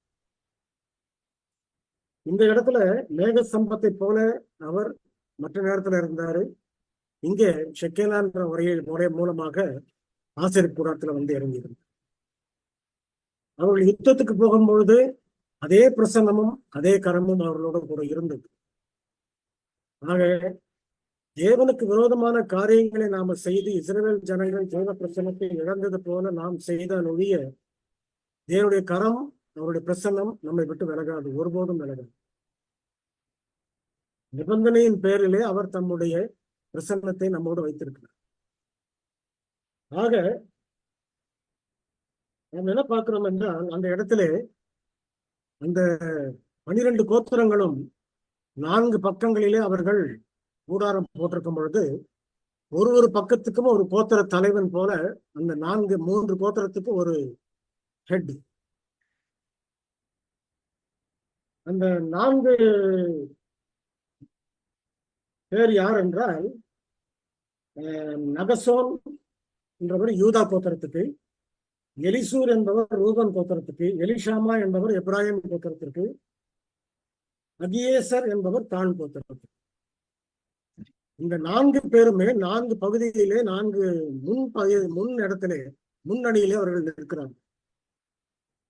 இந்த இடத்துல மேக சம்பத்தை போல அவர் மற்ற நேரத்துல இருந்தாரு. இங்கே ஷெக்கேனான்ற முறை மூலமாக ஆசரிப்பு கூடாரத்துல இறங்கியிருந்தார். அவர்கள் யுத்தத்துக்கு போகும்பொழுது அதே பிரசன்னமும் அதே கரமும் அவர்களோட கூட இருந்தது. ஆக தேவனுக்கு விரோதமான காரியங்களை நாம செய்து இஸ்ரவேல் ஜனங்கள் தேவ பிரசன்னத்தை இழந்தது போல நாம் செய்தால் ஒழிய தேவனுடைய கரம், அவருடைய பிரசன்னம் நம்மை விட்டு விலகாது, ஒருபோதும் விலகாது. நிபந்தனையின் பேரிலே அவர் தம்முடைய பிரசன்னத்தை நம்மோடு வைத்திருக்கிறார். ஆக நாம் என்ன பார்க்கிறோம் என்றால், அந்த இடத்திலே அந்த 12 கோத்திரங்களும் 4 பக்கங்களிலே அவர்கள் கூடாரம் போட்டிருக்கும் பொழுது ஒரு பக்கத்துக்கும் ஒரு கோத்திர தலைவன் போல அந்த 3 கோத்திரத்துக்கு ஒரு ஹெட். அந்த 4 பேர் யார் என்றால், நகசோன் என்றவர் யூதா கோத்திரத்துக்கு, எலிசூர் என்பவர் ரூபன் கோத்திரத்துக்கு, எலிஷாமா என்பவர் எப்ராஹிம் கோத்திரத்திற்கு, அகியேசர் என்பவர் தான் கோத்திரத்துக்கு. இந்த 4 பேருமே 4 பகுதியிலே 4 முன் இடத்திலே முன்னணியிலே அவர்கள் இருக்கிறார்கள்.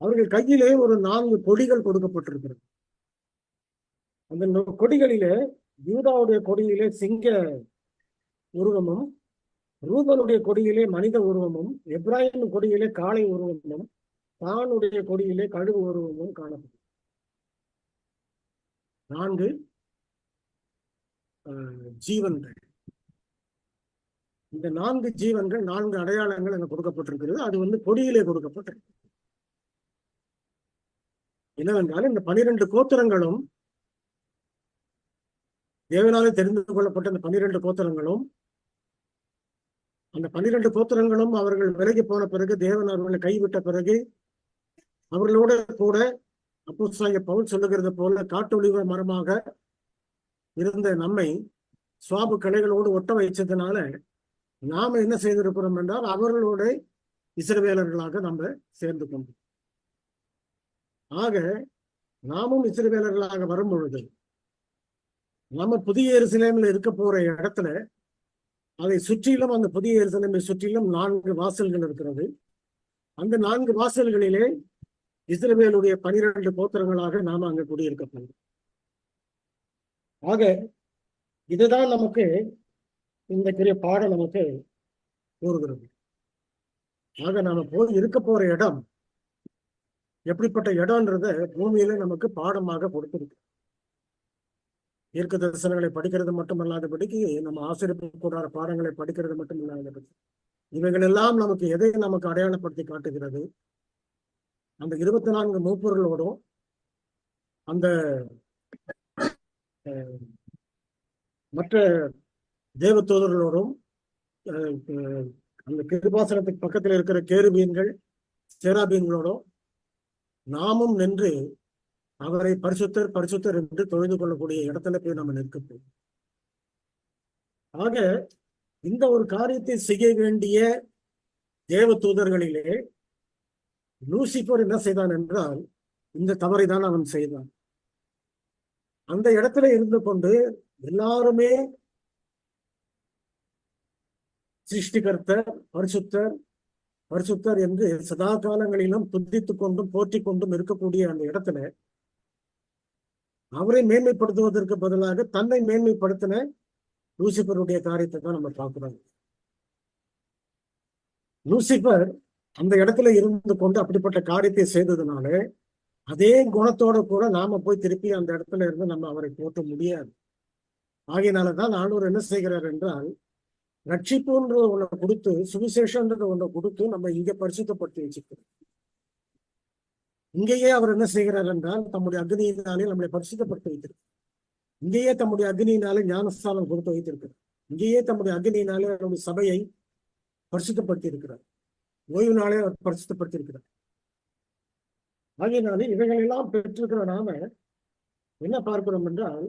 அவர்கள் கையிலே ஒரு 4 கொடிகள் கொடுக்கப்பட்டிருக்கிறது. அந்த கொடிகளிலே யூதாவுடைய கொடியிலே சிங்க உருவமும், ரூபனுடைய கொடியிலே மனித உருவமும், எப்ராஹிம் கொடியிலே காளை உருவமும், தானுடைய கொடியிலே கழுகு உருவமும் காணப்படும். 4 ஜீவன்கள். இந்த 4 ஜீவன்கள் 4 அடையாளங்கள் அங்க கொடுக்கப்பட்டிருக்கிறது. அது கொடியிலே கொடுக்கப்பட்டிருக்கு. என்னவென்றால் இந்த 12 கோத்திரங்களும் தேவனாலே தெரிந்து கொள்ளப்பட்ட அந்த 12 கோத்திரங்களும் அந்த 12 கோத்திரங்களும் அவர்கள் விலகி போன பிறகு, தேவன் அவர்களை கைவிட்ட பிறகு, அவர்களோட கூட அப்போஸ்தலனாகிய பவுல் சொல்லுகிறது போல காட்டொலிவ மரமாக இருந்த நம்மை சுவாப கலைகளோடு ஒட்ட வைச்சதுனால நாம என்ன செய்திருக்கிறோம் என்றால் அவர்களோட இஸ்ரவேலர்களாக நம்ம சேர்ந்து கொண்டோம். ஆக நாமும் இஸ்ரவேலர்களாக வரும் பொழுது நம்ம புதிய எருசலேமில் இருக்க போற இடத்துல அதை சுற்றிலும், அந்த புதிய எருசலேமை சுற்றிலும் 4 வாசல்கள் இருக்கிறது. அந்த 4 வாசல்களிலே இஸ்ரவேலுடைய 12 கோத்திரங்களாக நாம அங்க குடியிருக்க போகிறோம். ஆக இதுதான் நமக்கு இந்த பெரிய பாடம் நமக்கு கூறுகிறது. ஆக நாம போய் இருக்க போற இடம் எப்படிப்பட்ட இடம்ன்றத பூமியில நமக்கு பாடமாக கொடுத்திருக்கு. தீர்க்க தரிசனங்களை படிக்கிறது மட்டுமல்லாதபடிக்கு, நம்ம ஆசிரியப்பு கூடாத பாடங்களை படிக்கிறது மட்டும் இல்லாதபடி, இவைகள் எல்லாம் நமக்கு எதை நமக்கு அடையாளப்படுத்தி காட்டுகிறது? அந்த 24 மூப்பர்களோடும் அந்த மற்ற தேவதூதர்களோடும் அந்த கிருபாசனத்துக்கு பக்கத்தில் இருக்கிற கேருபீன்கள் சேராபீன்களோடும் நாமும் நின்று அவரை பரிசுத்தர் பரிசுத்தர் என்று தொழுது கொள்ளக்கூடிய இடத்துல போய் நம்ம நிற்கப்போம். ஆக இந்த ஒரு காரியத்தை செய்ய வேண்டிய தேவ தூதர்களிலே லூசிபர் என்ன செய்தான் என்றால் இந்த தவறை தான் அவன் செய்தான். அந்த இடத்துல இருந்து கொண்டு எல்லாருமே சிருஷ்டிகர்த்தர் பரிசுத்தர் பரிசுத்தர் என்று சதா காலங்களிலும் துதித்துக் கொண்டும் போற்றிக் கொண்டும் இருக்கக்கூடிய அந்த இடத்துல அவரை மேன்மைப்படுத்துவதற்கு பதிலாக தன்னை மேன்மைப்படுத்தின லூசிபருடைய காரியத்தை தான் நம்ம பார்க்கிறோம். லூசிபர் அந்த இடத்துல இருந்து கொண்டு அப்படிப்பட்ட காரியத்தை செய்ததுனால அதே குணத்தோட கூட நாம போய் திருப்பி அந்த இடத்துல இருந்து நம்ம அவரை போற்ற முடியாது. ஆகையினாலதான் ஆண்டவர் என்ன செய்கிறார் என்றால், ரட்சிப்புன்ற ஒன்றை கொடுத்து, சுவிசேஷன்றது ஒன்றை கொடுத்து நம்ம இங்க பரிசுத்தப்படுத்தி வச்சிருக்கிறோம். இங்கேயே அவர் என்ன செய்கிறார் என்றால் தம்முடைய அக்னியினாலே நம்மளை பரிசுத்தப்படுத்தி வைத்திருக்கிறார். இங்கேயே தம்முடைய அக்னியினாலே ஞானஸ்தானம் கொடுத்து வைத்திருக்கிறார். இங்கேயே தம்முடைய அக்னியினாலே நம்முடைய சபையை பரிசுத்தப்படுத்தி இருக்கிறார். ஓய்வு நாளே அவர் பரிசுத்தப்படுத்தி இருக்கிறார். ஆகையினாலே இவைகள் எல்லாம் பெற்றிருக்கிற நாம என்ன பார்க்கிறோம் என்றால்,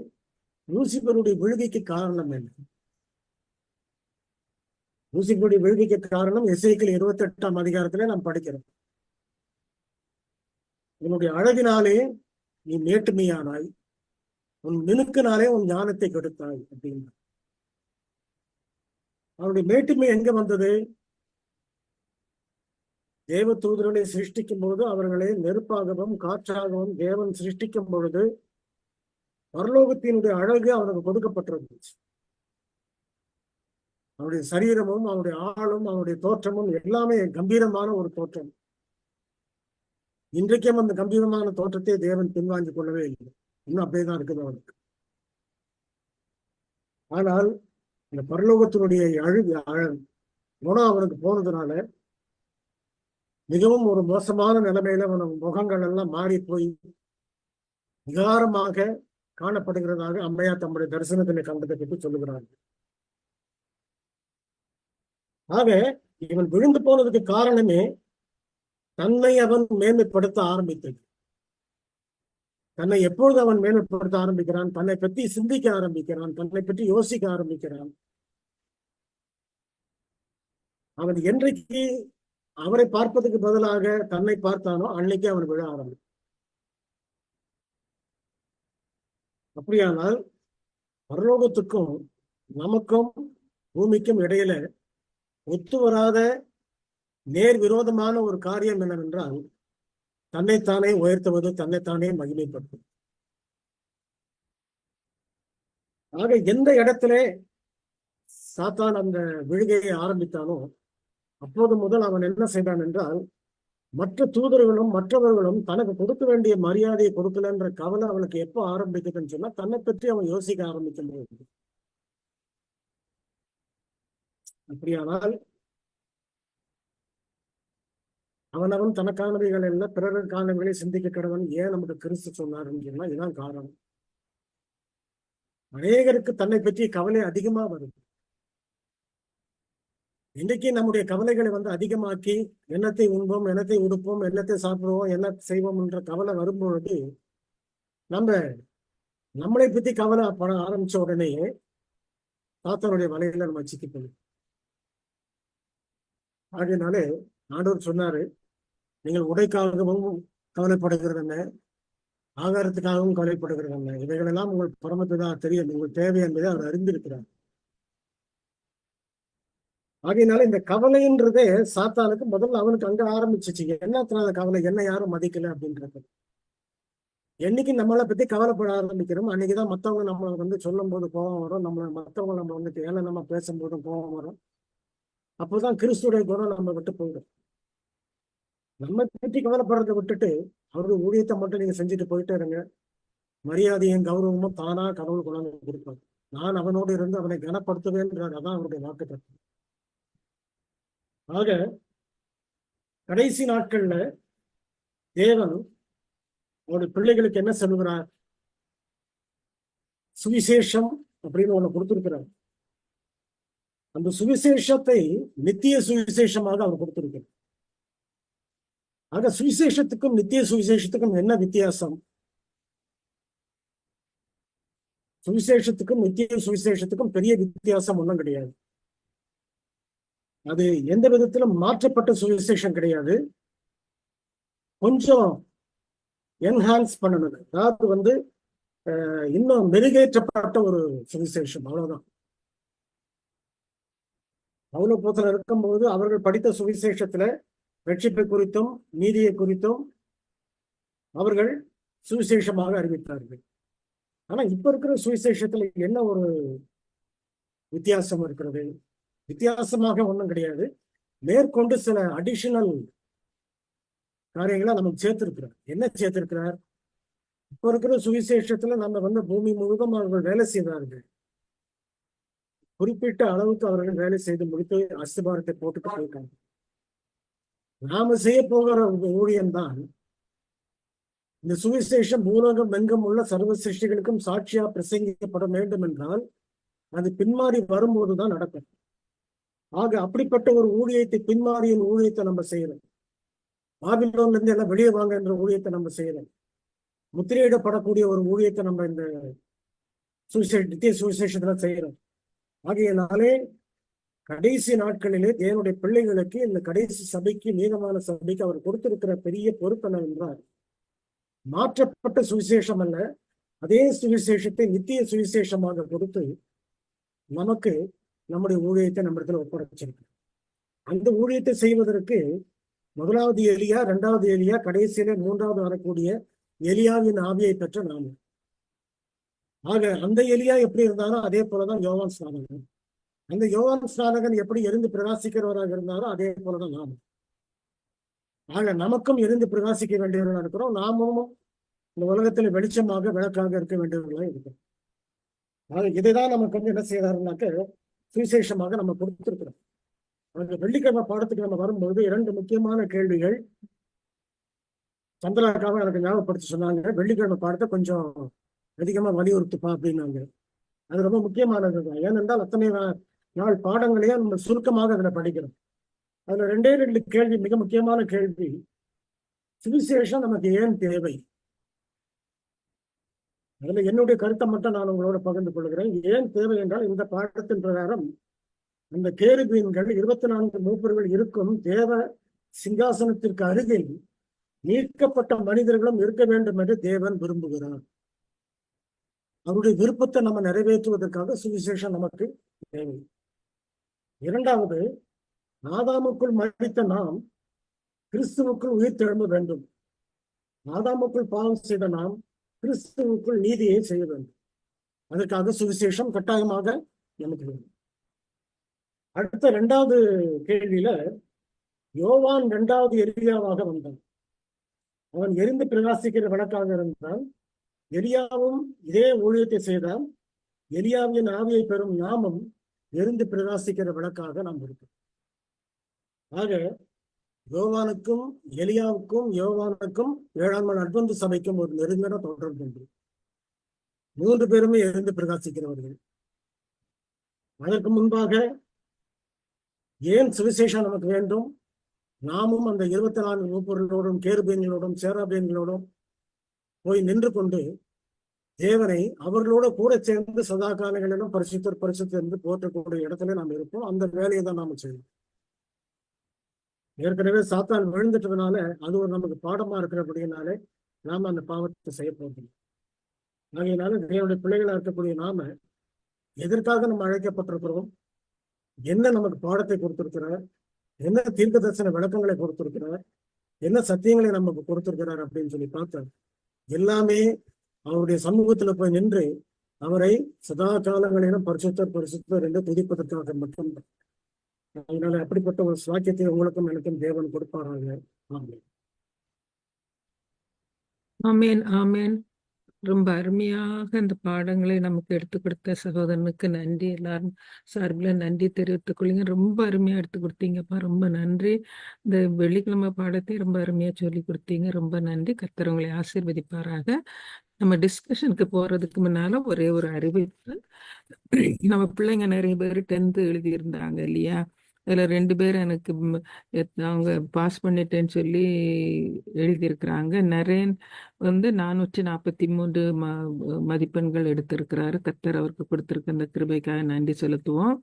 லூசிபருடைய விழுகைக்கு காரணம் என்ன? லூசிபருடைய விழுகைக்கு காரணம் எசேக்கியேல் 28ஆம் அதிகாரத்திலே நாம் படிக்கிறோம். உன்னுடைய அழகினாலே நீ மேட்டுமையானாய், உன் மினுக்கினாலே உன் ஞானத்தை கெடுத்தாய் அப்படின்னா. அவருடைய மேட்டுமை எங்க வந்தது? தேவ தூதர்களை சிருஷ்டிக்கும் பொழுது அவர்களை நெருப்பாகவும் காற்றாகவும் தேவன் சிருஷ்டிக்கும் பொழுது பரலோகத்தினுடைய அழகு அவனுக்கு கொடுக்கப்பட்டிருந்துச்சு. அவருடைய சரீரமும் அவருடைய ஆளும் அவருடைய தோற்றமும் எல்லாமே கம்பீரமான ஒரு தோற்றம். இன்றைக்கும் அந்த கம்பீரமான தோற்றத்தை தேவன் பின்வாங்கி கொள்ளவே இல்லை. இன்னும் அப்படியேதான் இருக்குது அவனுக்கு. ஆனால் இந்த பரலோகத்தினுடைய குணம் அவனுக்கு போனதுனால மிகவும் ஒரு மோசமான நிலைமையில அவன் முகங்கள் எல்லாம் மாறி போய் விகாரமாக காணப்படுகிறதாக அம்மையா தம்முடைய தரிசனத்தினை கண்டதை பற்றி சொல்லுகிறார்கள். ஆக இவன் விழுந்து போனதுக்கு காரணமே தன்னை அவன் மேன்மைப்படுத்த ஆரம்பித்தது. தன்னை எப்பொழுது அவன் மேன்மைப்படுத்த ஆரம்பிக்கிறான்? தன்னை பற்றி சிந்திக்க ஆரம்பிக்கிறான், தன்னை பற்றி யோசிக்க ஆரம்பிக்கிறான். அவன் என்றைக்கு அவரை பார்ப்பதற்கு பதிலாக தன்னை பார்த்தானோ அன்னைக்கு அவன் விழ ஆரம்பித்தான். அப்படியானால் பரலோகத்துக்கும் நமக்கும் பூமிக்கும் இடையில ஒத்து வராத நேர் விரோதமான ஒரு காரியம் என்னவென்றால், தன்னைத்தானே உயர்த்துவது, தன்னைத்தானே மகிமைப்படுத்துவது. ஆக எந்த இடத்திலே சாத்தான் அந்த விழுகையை ஆரம்பித்தானோ அப்போது முதல் அவன் என்ன செய்தான் என்றால், மற்ற தூதர்களும் மற்றவர்களும் தனக்கு கொடுக்க வேண்டிய மரியாதையை கொடுக்கலன்ற கவலை அவனுக்கு எப்போ ஆரம்பிக்குதுன்னு சொன்னா தன்னை பற்றி அவன் யோசிக்க ஆரம்பிக்கும் போது. அப்படியானால் அவனவன் தனக்கானவைகள் எல்லாம் பிறருக்கானவைகளை சிந்திக்க கடவன் ஏன் நமக்கு கிறிஸ்து சொன்னாருன்னு சொன்னா இதுதான் காரணம். அநேகருக்கு தன்னை பற்றிய கவலை அதிகமா வருது. இன்றைக்கு நம்முடைய கவலைகளை அதிகமாக்கி எண்ணத்தை உண்போம், எண்ணத்தை உடுப்போம், எண்ணத்தை சாப்பிடுவோம், என்ன செய்வோம் என்ற கவலை வரும்பொழுது நம்மளை பத்தி கவலை பட ஆரம்பிச்ச உடனே சாத்தானுடைய வலையில நம்ம சிக்கிப்போம். ஆகையினாலே ஆண்டவர் சொன்னாரு, நீங்கள் உடைக்காகவும் கவலைப்படுகிறது என்ன, ஆகாரத்துக்காகவும் கவலைப்படுகிறது என்ன, இவைகளெல்லாம் உங்கள் பரமபிதா தெரியும், உங்கள் தேவை என்பதை அவர் அறிந்திருக்கிறார். ஆகையினால இந்த கவலைன்றதே சாத்தானுக்கு முதல்ல அவனுக்கு அங்க ஆரம்பிச்சிச்சு. என்னத்தினால கவலை, என்ன யாரும் மதிக்கல அப்படின்றது. என்னைக்கு நம்மளை பத்தி கவலைப்பட ஆரம்பிக்கிறோம் அன்னைக்குதான் மத்தவங்க நம்மளை சொல்லும் போது கோபம் வரும், மத்தவங்க நம்ம ஏன்னா நம்ம பேசும்போதும் கோபம் வரும். அப்போதான் கிறிஸ்துடைய குணம் நம்ம விட்டு போயிடும். நம்ம பற்றி கவலைப்படுறதை விட்டுட்டு அவருடைய ஊழியத்தை மட்டும் நீங்க செஞ்சுட்டு போயிட்டே இருங்க, மரியாதையும் கௌரவமும் தானா கடவுள் கொண்டாந்து கொடுப்பாரு. நான் அவனோடு இருந்து அவனை கனப்படுத்துவேன்றார். அதான் அவருடைய வாக்குத்தத்தம். ஆக கடைசி நாட்கள்ல தேவன் அவருடைய பிள்ளைகளுக்கு என்ன சொல்லுகிறார்? சுவிசேஷம் அப்படின்னு ஒண்ணு கொடுத்திருக்கிறார். அந்த சுவிசேஷத்தை நித்திய சுவிசேஷமாக அவர் கொடுத்திருக்கிறார். ஆக சுவிசேஷத்துக்கும் நித்திய சுவிசேஷத்துக்கும் என்ன வித்தியாசம்? சுவிசேஷத்துக்கும் நித்திய சுவிசேஷத்துக்கும் பெரிய வித்தியாசம் ஒன்றும் கிடையாது. அது எந்த விதத்திலும் மாற்றப்பட்ட சுவிசேஷம் கிடையாது. கொஞ்சம் என்ஹான்ஸ் பண்ணணும், அதாவது இன்னும் மெருகேற்றப்பட்ட ஒரு சுவிசேஷம், அவ்வளவுதான். பவுலப்போஸ்தலர் இருக்கும்போது அவர்கள் படித்த சுவிசேஷத்துல ரட்சிப்பை குறித்தும் நீதியை குறித்தும் அவர்கள் சுவிசேஷமாக அறிவித்தார்கள். ஆனா இப்ப இருக்கிற சுவிசேஷத்துல என்ன ஒரு வித்தியாசம் இருக்கிறது? வித்தியாசமாக ஒன்றும் கிடையாது. மேற்கொண்டு சில அடிஷனல் காரியங்களை நமக்கு சேர்த்திருக்கிறார். என்ன சேர்த்திருக்கிறார்? இப்ப இருக்கிற சுவிசேஷத்துல நம்ம பூமி முழுவதும் அவர்கள் வேலை செய்தார்கள். குறிப்பிட்ட அளவுக்கு அவர்கள் வேலை செய்து முடித்து அஸ்திபாரத்தை போட்டுட்டு போயிருக்காங்க. நாம செய்ய போகிற ஊழியம் தான் இந்த சுவிசேஷம் பூலோகம் எங்கும் உள்ள சர்வ சிருஷ்டிகளுக்கும் சாட்சியா பிரசங்கிக்கப்பட வேண்டும் என்றால் அது பின்மாறி வரும்போதுதான் நடக்கும். ஆக அப்படிப்பட்ட ஒரு ஊழியத்தை, பின்மாறியின் ஊழியத்தை நம்ம செய்யறோம். பாபிலோன்ல இருந்து எல்லாம் வெளியே வாங்க என்ற ஊழியத்தை நம்ம செய்யறோம். முத்திரையிடப்படக்கூடிய ஒரு ஊழியத்தை நம்ம இந்த நித்திய சுவிசேஷத்துல செய்யறோம். ஆகையினாலே கடைசி நாட்களிலே தேவனுடைய பிள்ளைகளுக்கு, இந்த கடைசி சபைக்கு, நீதமான சபைக்கு அவர் கொடுத்திருக்கிற பெரிய பொறுப்பு என்னவென்றால், மாற்றப்பட்ட சுவிசேஷம் அல்ல, அதே சுவிசேஷத்தை நித்திய சுவிசேஷமாக கொடுத்து நமக்கு நம்முடைய ஊழியத்தை நம்மிடத்துல ஒப்படைச்சிருக்கு. அந்த ஊழியத்தை செய்வதற்கு முதலாவது எலியா, இரண்டாவது எலியா, கடைசியில மூன்றாவது வரக்கூடிய எலியாவின் ஆவியை பெற்ற நாம. ஆக அந்த எலியா எப்படி இருந்தாரோ அதே போலதான் யோவான் ஸ்நானகன். அந்த யோவான் ஸ்நானகன் எப்படி எரிந்து பிரகாசிக்கிறவராக இருந்தாரோ அதே போலதான் நாம. ஆக நமக்கும் எரிந்து பிரகாசிக்க வேண்டியவர்களாக இருக்கிறோம். நாமும் இந்த உலகத்துல வெளிச்சமாக, விளக்காக இருக்க வேண்டியவர்களாக இருக்கிறோம். ஆக இதைதான் நமக்கு என்ன செய்யறாருனாக்க சுவிசேஷமாக நம்ம கொடுத்திருக்கிறோம். வெள்ளிக்கிழமை பாடத்துக்கு நம்ம வரும்போது 2 முக்கியமான கேள்விகள் சந்திராக்காக எனக்கு ஞாபகப்படுத்தி சொன்னாங்க. வெள்ளிக்கிழமை பாடத்தை கொஞ்சம் அதிகமா வலியுறுத்துப்பா அப்படின்னாங்க. அது ரொம்ப முக்கியமானது தான். ஏனென்றால் அத்தனை நாள் பாடங்களையே நம்ம சுருக்கமாக அதுல படிக்கிறோம். அதுல 2 கேள்வி, மிக முக்கியமான கேள்வி, சுவிசேஷம் நமக்கு ஏன் தேவை? அதுல என்னுடைய கருத்தை மட்டும் நான் உங்களோட பகிர்ந்து கொள்கிறேன். ஏன் தேவை என்றால், இந்த பாடத்தின் பிரகாரம் அந்த கேருபீன்கள் 24 மூப்பர்கள் இருக்கும் தேவ சிங்காசனத்திற்கு அருகில் நீக்கப்பட்ட மனிதர்களும் இருக்க வேண்டும் என்று தேவன் விரும்புகிறார். அவருடைய விருப்பத்தை நம்ம நிறைவேற்றுவதற்காக சுவிசேஷம் நமக்கு தேவை. 2வது, ஆதாமுக்குள் மரித்த நாம் கிறிஸ்துவுக்குள் உயிர் தெழும்ப வேண்டும். ஆதாமுக்குள் பாவம் செய்த நாம் கிறிஸ்துவுக்குள் நீதியை செய்ய வேண்டும். அதற்காக சுவிசேஷம் கட்டாயமாக நமக்கு வேண்டும். அடுத்த 2வது கேள்வியில, யோவான் இரண்டாவது எலியாவாக வந்தான். அவன் எரிந்து பிரகாசிக்கிற விளக்காக இருந்தான். எலியாவும் இதே ஊழியத்தை செய்தான். எலியாவின் ஆவியை பெறும் நாமும் எரிந்து பிரகாசிக்கிற விளக்காக நாம் இருக்கோம். ஆக யோவானுக்கும் எலியாவுக்கும் யோவானுக்கும் ஏழாம் நாள் அட்வென்ட் சபைக்கும் ஒரு நெருங்கின தொடர்பு உண்டு. 3 பேருமே எரிந்து பிரகாசிக்கிறவர்கள். அதற்கு முன்பாக ஏன் சுவிசேஷம் நமக்கு வேண்டும்? நாமும் அந்த 24 மூப்பர்களோடும் கேருபீன்களோடும் சேராபீன்களோடும் போய் நின்று கொண்டு தேவனை அவர்களோட கூட சேர்ந்து சதா காலங்களிலும் பரிசுத்தர் என்று போற்றக்கூடிய இடத்துல நாம் இருப்போம். அந்த வேலையை தான் நாம செய்யணும். ஏற்கனவே சாத்தான் விழுந்துட்டதுனால அது ஒரு நமக்கு பாடமா இருக்கிறபடினாலே நாம அந்த பாவத்தை செய்ய போகிறோம். ஆகையினால தேவனுடைய பிள்ளைகளா இருக்கக்கூடிய நாம எதற்காக நம்ம அழைக்கப்பட்டிருக்கிறோம், என்ன நமக்கு பாடத்தை கொடுத்திருக்கிறார், என்ன தீர்க்க தரிசன விளக்கங்களை கொடுத்திருக்கிறார், என்ன சத்தியங்களை நமக்கு கொடுத்திருக்கிறார் அப்படின்னு சொல்லி பார்த்தா எல்லாமே அவருடைய சமூகத்துல போய் நின்று அவரை சதா காலங்களிலும் பரிசுத்தர் என்று துதிப்பதற்காக மட்டும்தான். அதனால அப்படிப்பட்ட ஒரு சாக்கியத்தை உங்களுக்கும் எனக்கும் தேவன் கொடுப்பாராங்க. ஆமென். ஆமேன், ஆமேன். ரொம்ப அருமையாக இந்த பாடங்களை நமக்கு எடுத்து கொடுத்த சகோதரனுக்கு நன்றி. எல்லாரும் சார்பில் நன்றி தெரிவித்துக் கொள்ளுங்க. ரொம்ப அருமையா எடுத்து கொடுத்தீங்கப்பா, ரொம்ப நன்றி. இந்த வெள்ளிக்கிழமை பாடத்தை ரொம்ப அருமையா சொல்லி கொடுத்தீங்க, ரொம்ப நன்றி. கர்த்தர் உங்களை ஆசீர்வதிப்பாராக. நம்ம டிஸ்கஷனுக்கு போறதுக்கு முன்னால ஒரே ஒரு அறிவிப்பு. நம்ம பிள்ளைங்க நிறைய பேர் 10th எழுதியிருந்தாங்க இல்லையா? அதுல 2 பேர் எனக்கு அவங்க பாஸ் பண்ணிட்டேன்னு சொல்லி எழுதியிருக்கிறாங்க. நரேன் வந்து 443 மதிப்பெண்கள் எடுத்திருக்கிறாரு. கர்த்தர் அவருக்கு கொடுத்திருக்க அந்த கிருபைக்காக நன்றி செலுத்துவோம்.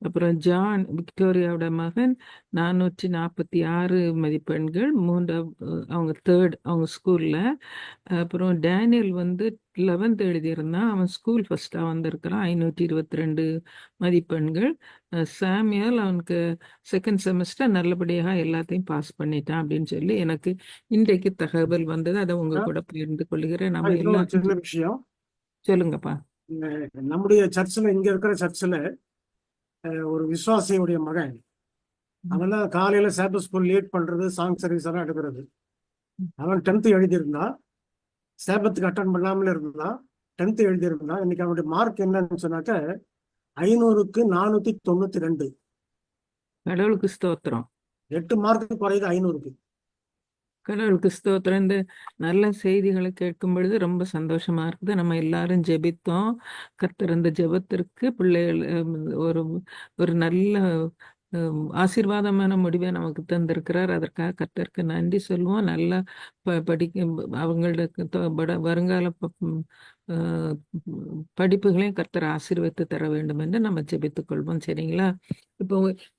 அப்புறம் ஜான், விக்டோரியாவோட மகன் 446 மதிப்பெண்கள், அவங்க 3rd அவங்க ஸ்கூல்ல. அப்புறம் டேனியல் வந்து 11th எழுதியிருந்தான், அவன் ஸ்கூல் ஃபர்ஸ்டா வந்திருக்கிறான், 522 மதிப்பெண்கள். சாமியல் அவனுக்கு 2nd செமஸ்டர் நல்லபடியாக எல்லாத்தையும் பாஸ் பண்ணிட்டான் அப்படின்னு சொல்லி எனக்கு இன்றைக்கு தகவல் வந்தது. அதை உங்க கூட பகிர்ந்து கொள்கிறேன். நம்ம இன்னொரு எல்லாம் சின்ன விஷயம், சொல்லுங்கப்பா. நம்முடைய சர்ச்சில், இங்க இருக்கிற சர்ச்சில் ஒரு விசுவாசியுடைய மகன், அவன் தான் காலையில சாபிள் ஸ்கூல் லீட் பண்றது, சாங் சர்வீஸ் எல்லாம் எடுக்கிறது. அவன் 10th எழுதியிருந்தான், சாபத்துக்கு அட்டன் பண்ணாமல இருந்தான், 10th எழுதியிருந்தான். இன்னைக்கு அவனுடைய மார்க் என்னன்னு சொன்னாக்க 500க்கு 492. கடவுளுக்கு ஸ்தோத்திரம். 8 மார்க்கு குறையுது 500க்கு. கடவுளுக்கு ஸ்தோத்திரம். இந்த நல்ல செய்திகளை கேட்கும் பொழுது ரொம்ப சந்தோஷமா இருக்குது. நம்ம எல்லாரும் ஜெபித்தோம். கர்த்தர் இந்த ஜெபத்திற்கு பிள்ளைகள் ஒரு ஒரு நல்ல ஆசீர்வாதமான முடிவை நமக்கு தந்திருக்கிறார். அதற்காக கர்த்தருக்கு நன்றி சொல்லுவோம். நல்லா படிக்க அவங்களுக்கு வருங்கால படிப்புகளையும் கர்த்தர் ஆசீர்வதித்து தர வேண்டும் என்று நம்ம ஜெபித்துக் கொள்வோம். சரிங்களா? இப்போ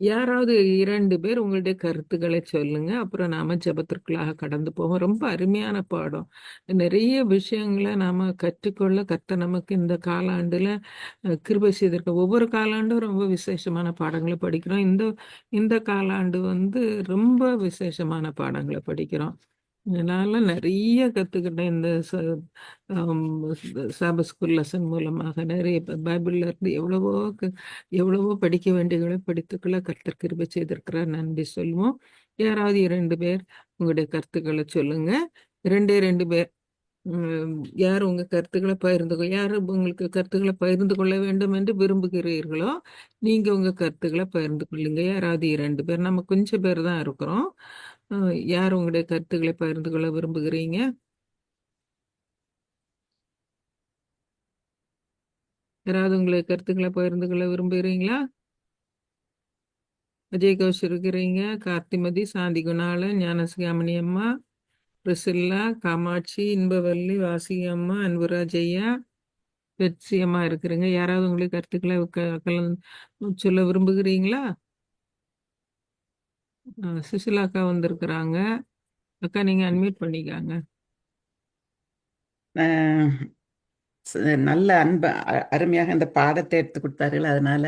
யாராவது 2 பேர் உங்களுடைய கருத்துக்களை சொல்லுங்க, அப்புறம் நாம ஜெபத்திற்குள்ளாக கடந்து போவோம். ரொம்ப அருமையான பாடம், நிறைய விஷயங்களை நாம கற்றுக்கொள்ள கர்த்தர் நமக்கு இந்த காலாண்டுல கிருபை செய்திருக்க. ஒவ்வொரு காலாண்டும் ரொம்ப விசேஷமான பாடங்களை படிக்கிறோம். இந்த காலாண்டு வந்து ரொம்ப விசேஷமான பாடங்களை படிக்கிறோம். அதனால நிறைய கத்துக்கிட்டேன். இந்த சாபத் ஸ்கூல் லெசன் மூலமாக நிறைய பைபிள்ல இருந்து எவ்வளவோ படிக்க வேண்டியவர்களை படித்துக்களை கர்த்தர் கிருபை செய்திருக்கிறார். நன்றி சொல்லுவோம். யாராவது 2 பேர் உங்களுடைய கருத்துக்களை சொல்லுங்க. 2 பேர் யார் உங்க கருத்துக்களை யார் உங்களுக்கு கருத்துக்களை பகிர்ந்து கொள்ள வேண்டும் என்று விரும்புகிறீர்களோ நீங்க உங்க கருத்துக்களை பகிர்ந்து கொள்ளுங்க. யாராவது 2 பேர், நம்ம கொஞ்சம் பேர் தான் இருக்கிறோம். யார் உங்களுடைய கருத்துக்களை பகிர்ந்து கொள்ள விரும்புகிறீங்க? யாராவது உங்களுடைய கருத்துக்களை பகிர்ந்து கொள்ள விரும்புகிறீங்களா? அஜய் கௌஷ் இருக்கிறீங்க, கார்த்திமதி, சாந்தி குணாளன், ஞானசிகாமணி அம்மா, பிரிசில்லா, காமாட்சி, இன்பவல்லி, வாசி அம்மா, அன்புராஜ் ஐயா, பெட்சி அம்மா இருக்கிறீங்க. யாராவது உங்களுக்கு கருத்துக்களை சொல்ல விரும்புகிறீங்களா? சுசிலா அக்கா வந்திருக்கிறாங்க. அக்கா நீங்க அன்மியூட் பண்ணிக்காங்க. நல்ல அருமையாக இந்த பாடத்தை எடுத்து கொடுத்தார்கள். அதனால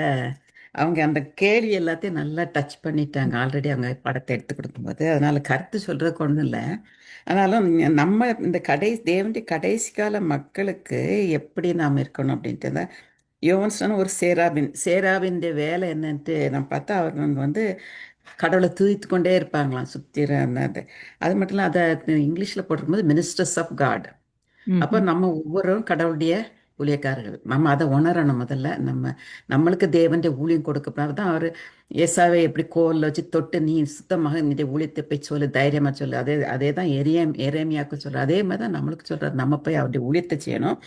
அவங்க அந்த கேள்வி எல்லாத்தையும் நல்லா டச் பண்ணிட்டாங்க ஆல்ரெடி அவங்க படத்தை எடுத்து கொடுக்கும்போது. அதனால கருத்து சொல்றதுக்கு ஒன்றும் இல்லை. ஆனாலும் நம்ம இந்த தேவனுடைய கடைசி கால மக்களுக்கு எப்படி நாம் இருக்கணும் அப்படின்ட்டு தான் யோவன்ஸ்டன் ஒரு சேராபின் வேலை என்னன்ட்டு நம்ம பார்த்தா அவங்க வந்து கடவுளை துதித்து கொண்டே இருப்பாங்களாம் சுத்திர அந்த அது மட்டும் இல்லை அதை இங்கிலீஷில் போட்டிருக்கும்போது மினிஸ்டர்ஸ் ஆஃப் காட். அப்போ ம்ஹும். நம்ம ஒவ்வொருவரும் கடவுளுடைய ஊழியக்காரர்கள். நம்ம அதை உணரணும். முதல்ல நம்மளுக்கு தேவனுடைய ஊழியம் கொடுக்கப்படாது தான் அவர் ஏசாவை எப்படி கோலில் வச்சு தொட்டு நீ சுத்தமாக இந்த ஊழியத்தை போய் சொல்லு, தைரியமாக சொல்லு. அதே தான் எரேமியாவுக்கு சொல்லு. அதே மாதிரி தான் நம்மளுக்கு சொல்கிறார், நம்ம போய் அவருடைய ஊழியத்தை செய்யணும்.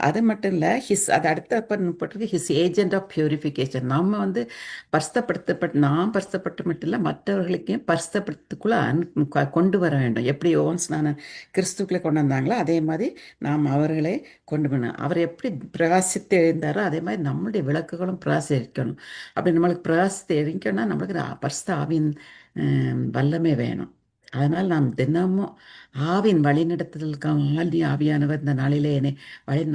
அது மட்டும் இல்லை, அது அடுத்த போட்டிருக்கு ஹிஸ் ஏஜென்ட் ஆஃப் பியூரிஃபிகேஷன். நம்ம வந்து நான் பரிசுத்தப்பட்டு மட்டும் இல்லை, மற்றவர்களுக்கையும் பரிசுத்தப்படுத்துக்குள்ளே கொண்டு வர வேண்டும். எப்படி யோவான் ஸ்நானன் கிறிஸ்துக்குள்ளே கொண்டு வந்தாங்களோ அதே மாதிரி நாம் அவர்களை கொண்டு வரணும். அவர் எப்படி பிரகாசித்து எழுந்தாரோ அதே மாதிரி நம்மளுடைய விளக்குகளும் பிரகாசிக்கணும். அப்படி நம்மளுக்கு பிரகாசத்தை எரிக்கணும்னா நம்மளுக்கு பரிசுத்த ஆவியின் வல்லமை வேணும். அதனால் நாம் தினமும் ஆவின் வழிநடத்துதலுக்காக ஆவியானவர் இந்த நாளிலே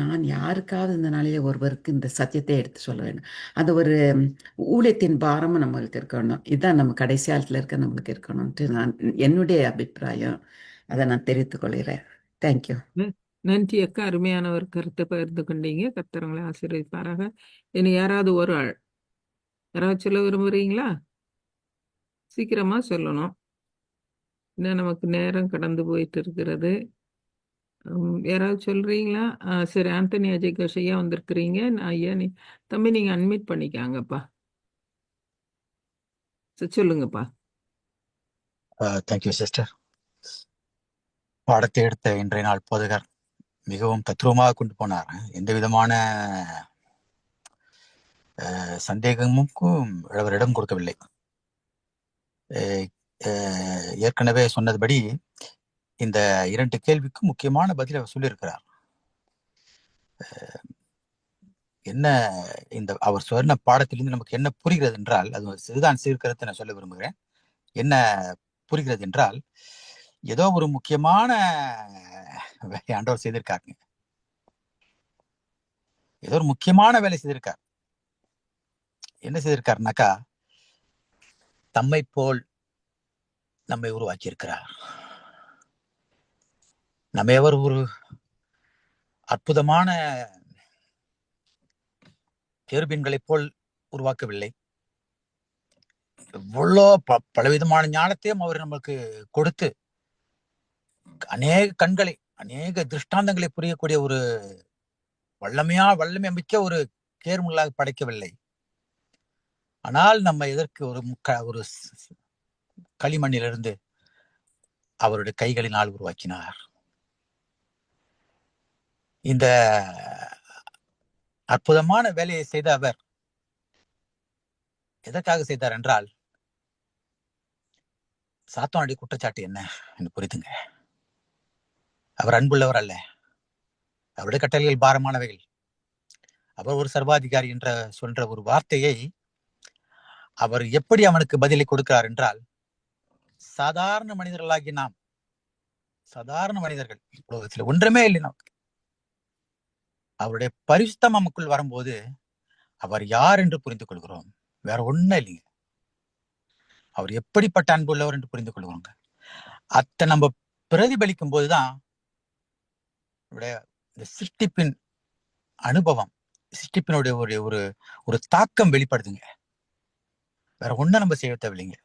நான் யாருக்காவது இந்த நாளிலே ஒருவருக்கு இந்த சத்தியத்தை எடுத்து சொல்ல வேண்டும். அந்த ஒரு ஊழியத்தின் பாரமும் நம்மளுக்கு இருக்கணும். இதுதான் நம்ம கடைசி காலத்தில் இருக்க நம்மளுக்கு இருக்கணும்ட்டு என்னுடைய அபிப்பிராயம். அதை நான் தெரிவித்துக் கொள்கிறேன். தேங்க்யூ. நன்றி அக்கா, அருமையான ஒரு கருத்தை பகிர்ந்து கொண்டீங்க. கர்த்தர் ஆசீர்வதிப்பாராக. இனி யாராவது ஒரு ஆள் யாராவது சொல்ல விரும்புறீங்களா? சீக்கிரமா சொல்லணும், இன்னும் நமக்கு நேரம் கடந்து போயிட்டு இருக்கிறது. யாராவது சொல்றீங்களா? சரி, ஆண்டனி அஜய் கோஷ் ஐயா வந்திருக்கிறீங்க. ஐயா தம்பி நீங்க அன்மியூட் பண்ணிக்காங்கப்பா. சொல்லுங்கப்பா. Thank you sister. பாடத்தை எடுத்த இன்றைய நாள் போதகர் மிகவும் தத்துவமாக கொண்டு போனார். எந்த விதமான சந்தேகமுக்கும் அவர் இடம் கொடுக்கவில்லை. ஏற்கனவே சொன்னதுபடி இந்த 2 கேள்விக்கும் முக்கியமான பதில் அவர் சொல்லியிருக்கிறார். என்ன அவர் சொன்ன பாடத்திலிருந்து நமக்கு என்ன புரிகிறது என்றால், அது சிறுதான் சீர்கருத்தை நான் சொல்ல விரும்புகிறேன். என்ன புரிகிறது என்றால், ஏதோ ஒரு முக்கியமான வேலை ஆண்டவர் செய்திருக்காருங்க. ஏதோ ஒரு முக்கியமான வேலை செய்திருக்கார். என்ன செய்திருக்காருனாக்கா, தம்மை போல் நம்மை உருவாக்கி இருக்கிறார். நம்ம எவர் ஒரு அற்புதமான கேருபீன்களைப் போல் உருவாக்கவில்லை. எவ்வளோ பலவிதமான ஞானத்தையும் அவர் நமக்கு கொடுத்து அநேக கண்களை, அநேக திருஷ்டாந்தங்களை புரியக்கூடிய ஒரு வல்லமை மிக்க ஒரு கேர்முள்ளாக படைக்கவில்லை. ஆனால் நம்ம எதற்கு ஒரு களிமண்ணிலிருந்து அவருடைய கைகளினால் உருவாக்கினார். இந்த அற்புதமான வேலையை செய்த அவர் எதற்காக செய்தார் என்றால், சாத்தானுடைய குற்றச்சாட்டு என்ன என்று புரிதுங்க. அவர் அன்புள்ளவர் அல்ல, அவருடைய கட்டளைகள் பாரமானவைகள், அவர் ஒரு சர்வாதிகாரி என்ற சொல்ற ஒரு வார்த்தையை அவர் எப்படி அவனுக்கு பதிலை கொடுக்கிறார் என்றால், சாதாரண மனிதர்களாகி நாம், சாதாரண மனிதர்கள், உலகத்தில் ஒன்றுமே இல்லை நமக்கு, அவருடைய பரிசுத்தம் நமக்குள் வரும்போது அவர் யார் என்று புரிந்து கொள்கிறோம். வேற ஒண்ணும் இல்லைங்க. அவர் எப்படிப்பட்ட அன்பு உள்ளவர் என்று புரிந்து கொள்கிறோங்க. அத்தை நம்ம பிரதிபலிக்கும் போதுதான் இந்த சிருஷ்டிப்பின் அனுபவம், சிருஷ்டிப்பினுடைய ஒரு ஒரு தாக்கம் வெளிப்படுதுங்க. வேற ஒண்ணு நம்ம செய்ய தேவையில்லைங்க.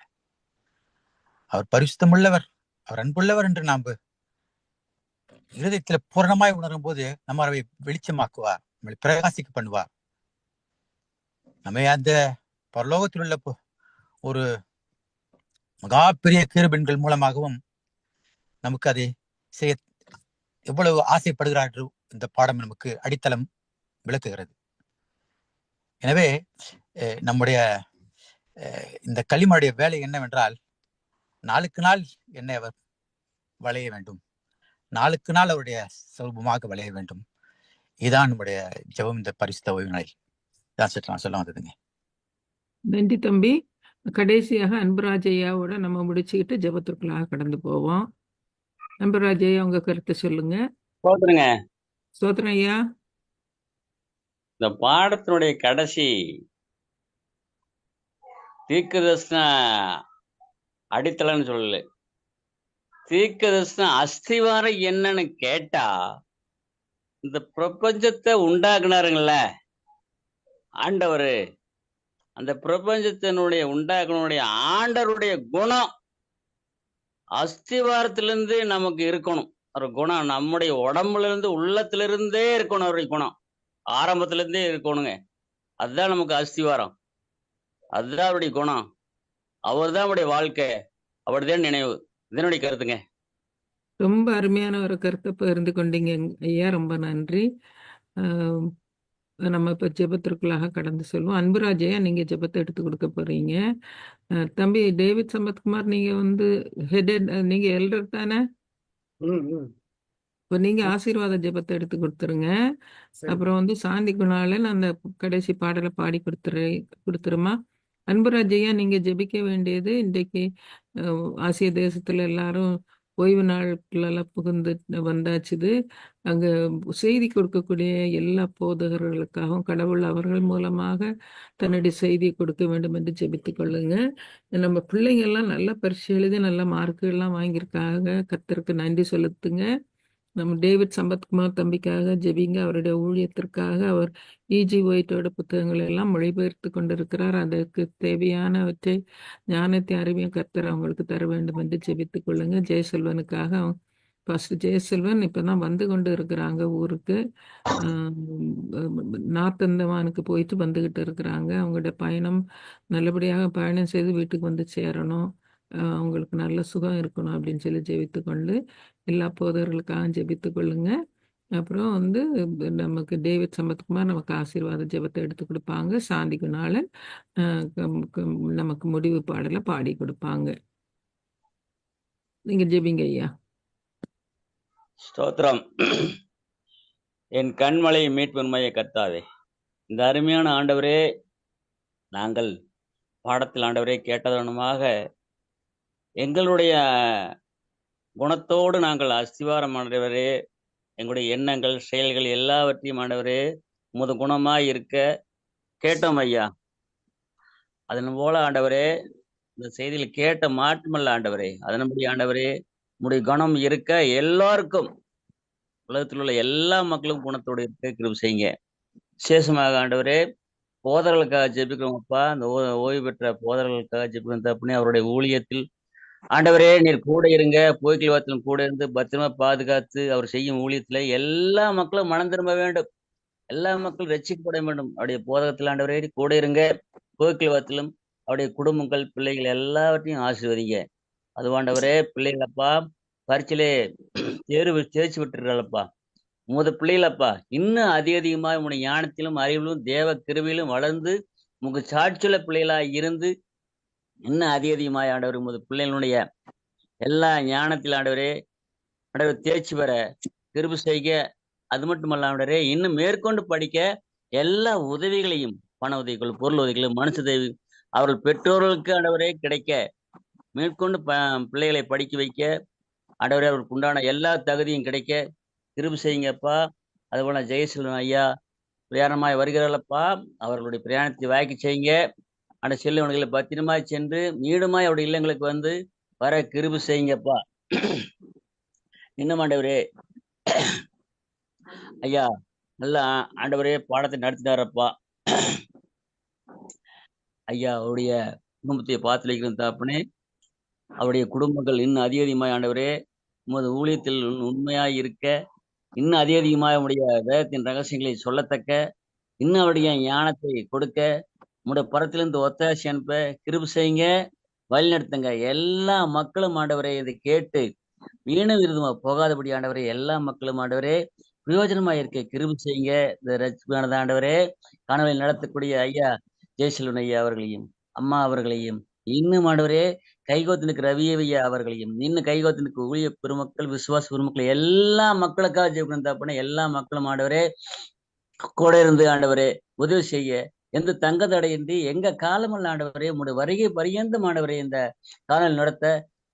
அவர் பரிசுத்தமுள்ளவர், அவர் அன்புள்ளவர் என்று நாம் இருதயத்துல பூரணமாய் உணரும் போது நம்ம அவரை வெளிச்சமாக்குவார், நம்மளை பிரகாசிக்க பண்ணுவார். நம்ம அந்த பரலோகத்தில் உள்ள ஒரு மகா பெரிய கேருபீன்கள் மூலமாகவும் நமக்கு அதை செய்ய எவ்வளவு ஆசைப்படுகிறார்கள் இந்த பாடம் நமக்கு அடித்தளம் விளக்குகிறது. எனவே நம்முடைய இந்த களிமடைய வேலை என்னவென்றால், நாளுக்கு நாள் என்னை அவர் வளைய வேண்டும், நாளுக்கு நாள் அவருடைய சுலபமாக வளைய வேண்டும். இதுதான் நம்முடைய ஜெபம் இந்த பரிசுத்த ஓய்வு நாள். இதான் சற்று நான் சொல்ல வந்ததுங்க. நன்றி தம்பி. கடைசியாக அன்பராஜ் ஐயாவோட நம்ம முடிச்சுக்கிட்டு ஜெபத்திற்குள்ளாக கடந்து போவோம். அன்பராஜ் ஐயா, உங்க கருத்தை சொல்லுங்க. சோதரங்க, ஸ்தோத்திரம் ஐயா. இந்த பாடத்தினுடைய கடைசி தீர்க்கதரிசன அடித்தளம்னு சொல்லல, தீர்க்கதரிசன அஸ்திவாரம் என்னன்னு கேட்டா, இந்த பிரபஞ்சத்தை உண்டாக்குனாருங்கள ஆண்டவர், அந்த பிரபஞ்சத்தினுடைய உண்டாக்கனுடைய ஆண்டருடைய குணம் அஸ்திவாரத்திலிருந்து நமக்கு இருக்கணும். ஒரு குணம் நம்முடைய உடம்புல இருந்து உள்ளத்திலிருந்தே இருக்கணும். அவருடைய குணம் ஆரம்பத்துல இருந்தே இருக்கணுங்க. அதுதான் நமக்கு அஸ்திவாரம். அதுதான் அவருடைய குணம். அவர் தான் அவருடைய வாழ்க்கை. அவர்தான் நினைவு. இதனுடைய கருத்துங்க. ரொம்ப அருமையான ஒரு கருத்தை பகிர்ந்து கொண்டீங்க ஐயா. ரொம்ப நன்றி. ஆஹ் நம்ம இப்ப ஜெபத்திற்குள்ளாக கடந்து செல்வோம். அன்புராஜையா, நீங்க ஜெபத்தை எடுத்து கொடுக்க போறீங்க. தம்பி டேவிட் சம்பத்குமார், நீங்க வந்து நீங்க எல்டர் தானே? ம், ம். இப்போ நீங்க ஆசீர்வாத ஜெபத்தை எடுத்து கொடுத்துருங்க. சரி. அப்புறம் வந்து சாந்தி குணாலன் அந்த கடைசி பாடலை பாடி கொடுத்துருமா. அன்புராஜையா, நீங்க ஜெபிக்க வேண்டியது இன்றைக்கு ஆசிய தேசத்துல எல்லாரும் ஓய்வு நாட்களெல்லாம் புகுந்து வந்தாச்சுது. அங்க செய்தி கொடுக்கக்கூடிய எல்லா போதகர்களுக்காகவும் கடவுள் அவர்கள் மூலமாக தன்னுடைய செய்தியை கொடுக்க வேண்டும் என்று ஜெபித்துக் கொள்ளுங்க. நம்ம பிள்ளைங்க எல்லாம் நல்ல பரீட்சை எழுதி நல்ல மார்க்குகள்லாம் வாங்கியிருக்காங்க. கர்த்தருக்கு நன்றி செலுத்துங்க. நம்ம டேவிட் சம்பத்குமார் தம்பிக்காக ஜெபிங்க. அவருடைய ஊழியத்திற்காக அவர் இஜி ஒயிட்டோட புத்தகங்களை எல்லாம் மொழிபெயர்த்து கொண்டிருக்கிறார். அதற்கு தேவையானவற்றை ஞானத்தை அறிவியும் கர்த்தர் அவங்களுக்கு தர வேண்டும் என்று ஜெபித்துக் கொள்ளுங்க. ஜெயசெல்வனுக்காக ஃபர்ஸ்ட் ஜெயசெல்வன் இப்பதான் வந்து கொண்டு இருக்கிறாங்க ஊருக்கு. நார்த் அந்தமானுக்கு போயிட்டு வந்துகிட்டு இருக்கிறாங்க. அவங்களுடைய பயணம் நல்லபடியாக பயணம் செய்து வீட்டுக்கு வந்து சேரணும். அவங்களுக்கு நல்ல சுகம் இருக்கணும் அப்படின்னு சொல்லி ஜெபித்து கொண்டு எல்லா போதகர்களுக்காக ஜெபித்து கொள்ளுங்க. அப்புறம் வந்து நமக்கு டேவிட் சம்பத்குமார் நமக்கு ஆசீர்வாத ஜெபத்தை எடுத்து கொடுப்பாங்க. சாந்தி குணாலன் நமக்கு முடிவு பாடலை பாடி கொடுப்பாங்க. நீங்க ஜெபிங்க ஐயா. ஸ்தோத்திரம். என் கண்மலை மீட்புண்மையை கர்த்தாவே, இந்த அருமையான ஆண்டவரே, நாங்கள் பாடத்தில் ஆண்டவரே கேட்டதனுமாக எங்களுடைய குணத்தோடு நாங்கள் அஸ்திவாரம் ஆண்டவரே, எங்களுடைய எண்ணங்கள் செயல்கள் எல்லாவற்றையும் ஆண்டவரே உமது குணமாய் இருக்க கேட்டோம் ஐயா. அதன் போல ஆண்டவரே, இந்த செய்தியில் கேட்ட மாற்றமல்ல ஆண்டவரே, அதன்படி ஆண்டவரே உம்முடைய குணம் இருக்க எல்லாருக்கும், உலகத்தில் உள்ள எல்லா மக்களும் குணத்தோடு இருக்க கிருபை செய்யுங்க. விசேஷமாக ஆண்டவரே, போதர்களுக்காக ஜெபிக்கிறோம்ப்பா. அந்த ஓய்வு பெற்ற போதர்களுக்காக ஜெபிக்கிறோம் தப்புனே. அவருடைய ஊழியத்தில் ஆண்டவரே நீர் கூட இருங்க. போய்க்கில் வாத்திலும் கூட இருந்து பத்திரமா பாதுகாத்து அவர் செய்யும் ஊழியத்துல எல்லா மக்களும் மனம் திரும்ப வேண்டும். எல்லா மக்களும் ரட்சிக்கப்பட வேண்டும். அவருடைய போதகத்தில் ஆண்டவரே கூட இருங்க. போய்க்கில் வாத்திலும் அவருடைய குடும்பங்கள், பிள்ளைகள் எல்லாவற்றையும் ஆசீர்வதிங்க. அது ஆண்டவரே, பிள்ளைகளப்பா பரீட்சையிலே தேர்ச்சி விட்டுறாளப்பா. உமது பிள்ளைகளப்பா இன்னும் அதிகமா உங்களுடைய ஞானத்திலும் அறிவிலும் தேவ கிருபையிலும் வளர்ந்து உங்க சாட்சியுள்ள பிள்ளைகளா இருந்து இன்னும் அதிகமாய் ஆண்டவர் உமது பிள்ளைகளுடைய எல்லா ஞானத்தில் ஆண்டவரே ஆண்டவர் தேர்ச்சி பெற கிருபை செய்க. அது மட்டுமல்ல ஆண்டவரே, இன்னும் மேற்கொண்டு படிக்க எல்லா உதவிகளையும், பண உதவிகள், பொருள் உதவிகள், மனுஷ உதவி அவர்கள் பெற்றோர்களுக்கு ஆண்டவரே கிடைக்க மேற்கொண்டு பிள்ளைகளை படிக்க வைக்க ஆண்டவரே அவருக்கு உண்டான எல்லா தகுதியும் கிடைக்க கிருபை செய்யுங்கப்பா. அதுபோல ஜெயசெல்வன் ஐயா பிரயாணமாய் வருகிறார்களப்பா. அவர்களுடைய பிரயாணத்தை வாய்க்கு செய்யுங்க. அந்த செல்வங்களை பத்திரமாய் சென்று மீண்டுமாய் அவருடைய இல்லங்களுக்கு வந்து வர கிருபை செய்யுங்கப்பா. இன்னும் ஆண்டவரே ஐயா நல்லா ஆண்டவரே பாடத்தை நடத்தினாரப்பா. ஐயா அவருடைய குடும்பத்தை பார்த்து வைக்கிற தாப்பனே, அவருடைய குடும்பங்கள் இன்னும் அதிகமாய் ஆண்டவரே உமது ஊழியத்தில் உண்மையாய் இருக்க, இன்னும் அதிகமாய் உடைய வேதத்தின் ரகசியங்களை சொல்லத்தக்க, இன்னும் அவருடைய ஞானத்தை கொடுக்க, உடைய பரத்திலிருந்து ஒத்தாசி அனுப்ப கிருபை செய்யுங்க, வழி நடத்துங்க. எல்லா மக்களும் ஆண்டவரே இதை கேட்டு வீண விருதமா போகாதபடி ஆண்டவரே எல்லா மக்களும் ஆண்டவரே பிரயோஜனமா இருக்க கிருபை செய்யுங்க. இந்த ரட்சிப்பானது ஆண்டவரே கனவில் நடத்தக்கூடிய ஐயா ஜெயசெல்வன் ஐயா அவர்களையும், அம்மா அவர்களையும், இன்னும் ஆண்டவரே கைகோத்து நிற்கிற ரவியவையா அவர்களையும், இன்னும் கைகோத்து நிற்க ஊழிய பெருமக்கள், விசுவாச பெருமக்கள், எல்லா மக்களுக்காக ஜெயிக்கணும் தப்புனா எல்லா மக்களும் ஆண்டவரே கூட இருந்து ஆண்டவரே உதவி செய்ய, எந்த தங்க தடையின்றி எங்க காலமல்ல ஆண்டவரே உங்களுடைய வருகை பரியந்தம் ஆண்டவரே இந்த காணல் நடத்த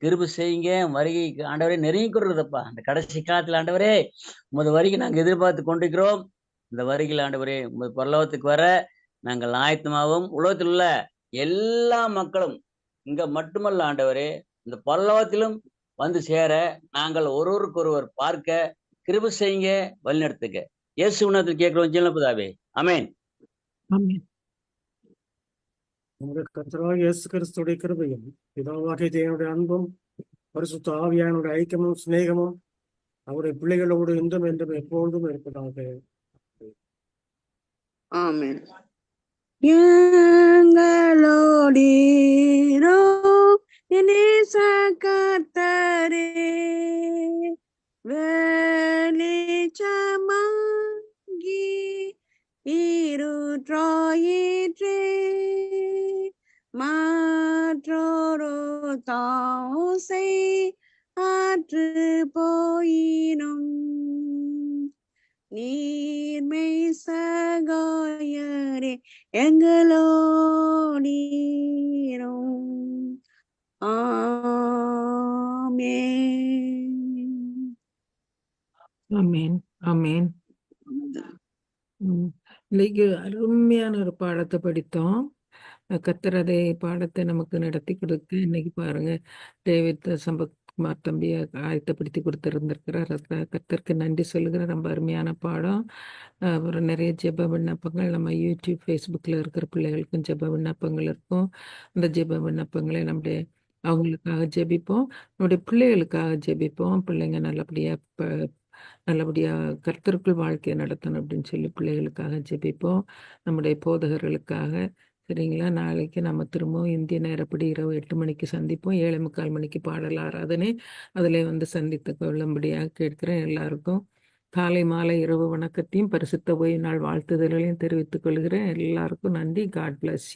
கிருபை செய்யுங்க. வருகை ஆண்டவரே நெருங்கி கொள்றதப்பா. அந்த கடைசி காலத்துல ஆண்டவரே உமது வருகை நாங்கள் எதிர்பார்த்து கொண்டிருக்கிறோம். இந்த வருகையில் ஆண்டவரே உமது பரலோகத்துக்கு வர நாங்கள் ஆயத்தமாகவும், உலகத்தில் உள்ள எல்லா மக்களும் இங்க மட்டுமல்ல ஆண்டவரே இந்த பரலோகத்திலும் வந்து சேர நாங்கள் ஒருவருக்கொருவர் பார்க்க கிருபை செய்யுங்க, வழிநடத்துங்க. இயேசு உணவத்தில் கேட்கிறோம் ஜீவனபிதாவே. ஆமென். ஆமென். நம்முடைய கர்த்தராகிய இயேசு கிறிஸ்துடைய கிருபையும் பிதாவாகிய தேவனுடைய அன்பும் பரிசுத்த ஆவியானுடைய ஐக்கியமும் சிநேகமும் அவருடைய பிள்ளைகளோடு இன்றும் என்றும் எப்பொழுதும் இருப்பதாக. ஆமென். எங்களோடீரோ நேச கர்த்தரே, வெளிச்சமாகி இருட்றாயிற்றே, மற்றொரு தாசை ஆற்று போயினும் நீர்மை சகாயரே எங்களோடீரும். ஆமென். ஆமேன் ஆமேன். இன்னைக்கு அருமையான ஒரு பாடத்தை படித்தோம். கர்த்தர் அதே பாடத்தை நமக்கு நடத்தி கொடுக்க இன்னைக்கு பாருங்க டேவிட் சம்பத்குமார் தம்பியை ஆயத்தப்படுத்தி கொடுத்துருந்துருக்கிறார். கர்த்தருக்கு நன்றி சொல்லுகிற ரொம்ப அருமையான பாடம். அப்புறம் நிறைய ஜெப விண்ணப்பங்கள் நம்ம யூடியூப் ஃபேஸ்புக்கில் இருக்கிற பிள்ளைகளுக்கும் ஜெப விண்ணப்பங்கள் இருக்கும். அந்த ஜெப விண்ணப்பங்களை நம்முடைய அவங்களுக்காக ஜெபிப்போம், நம்முடைய பிள்ளைகளுக்காக ஜெபிப்போம். பிள்ளைங்க நல்லபடியாக கர்த்தருக்குள் வாழ்க்கையை நடத்தணும் அப்படின்னு சொல்லி பிள்ளைகளுக்காக ஜெபிப்போம், நம்முடைய போதகர்களுக்காக. சரிங்களா? நாளைக்கு நம்ம திரும்பவும் இந்திய நேரப்படி இரவு 8 மணிக்கு சந்திப்போம். 7:45 மணிக்கு பாடல் ஆராதனை அதில் சந்தித்து கொள்ளும்படியாக கேட்கிறேன். எல்லாருக்கும் காலை மாலை இரவு வணக்கத்தையும் பரிசுத்த ஓய்வு நாள் வாழ்த்துதல்களையும் தெரிவித்துக் கொள்கிறேன். எல்லாருக்கும் நன்றி. God plus.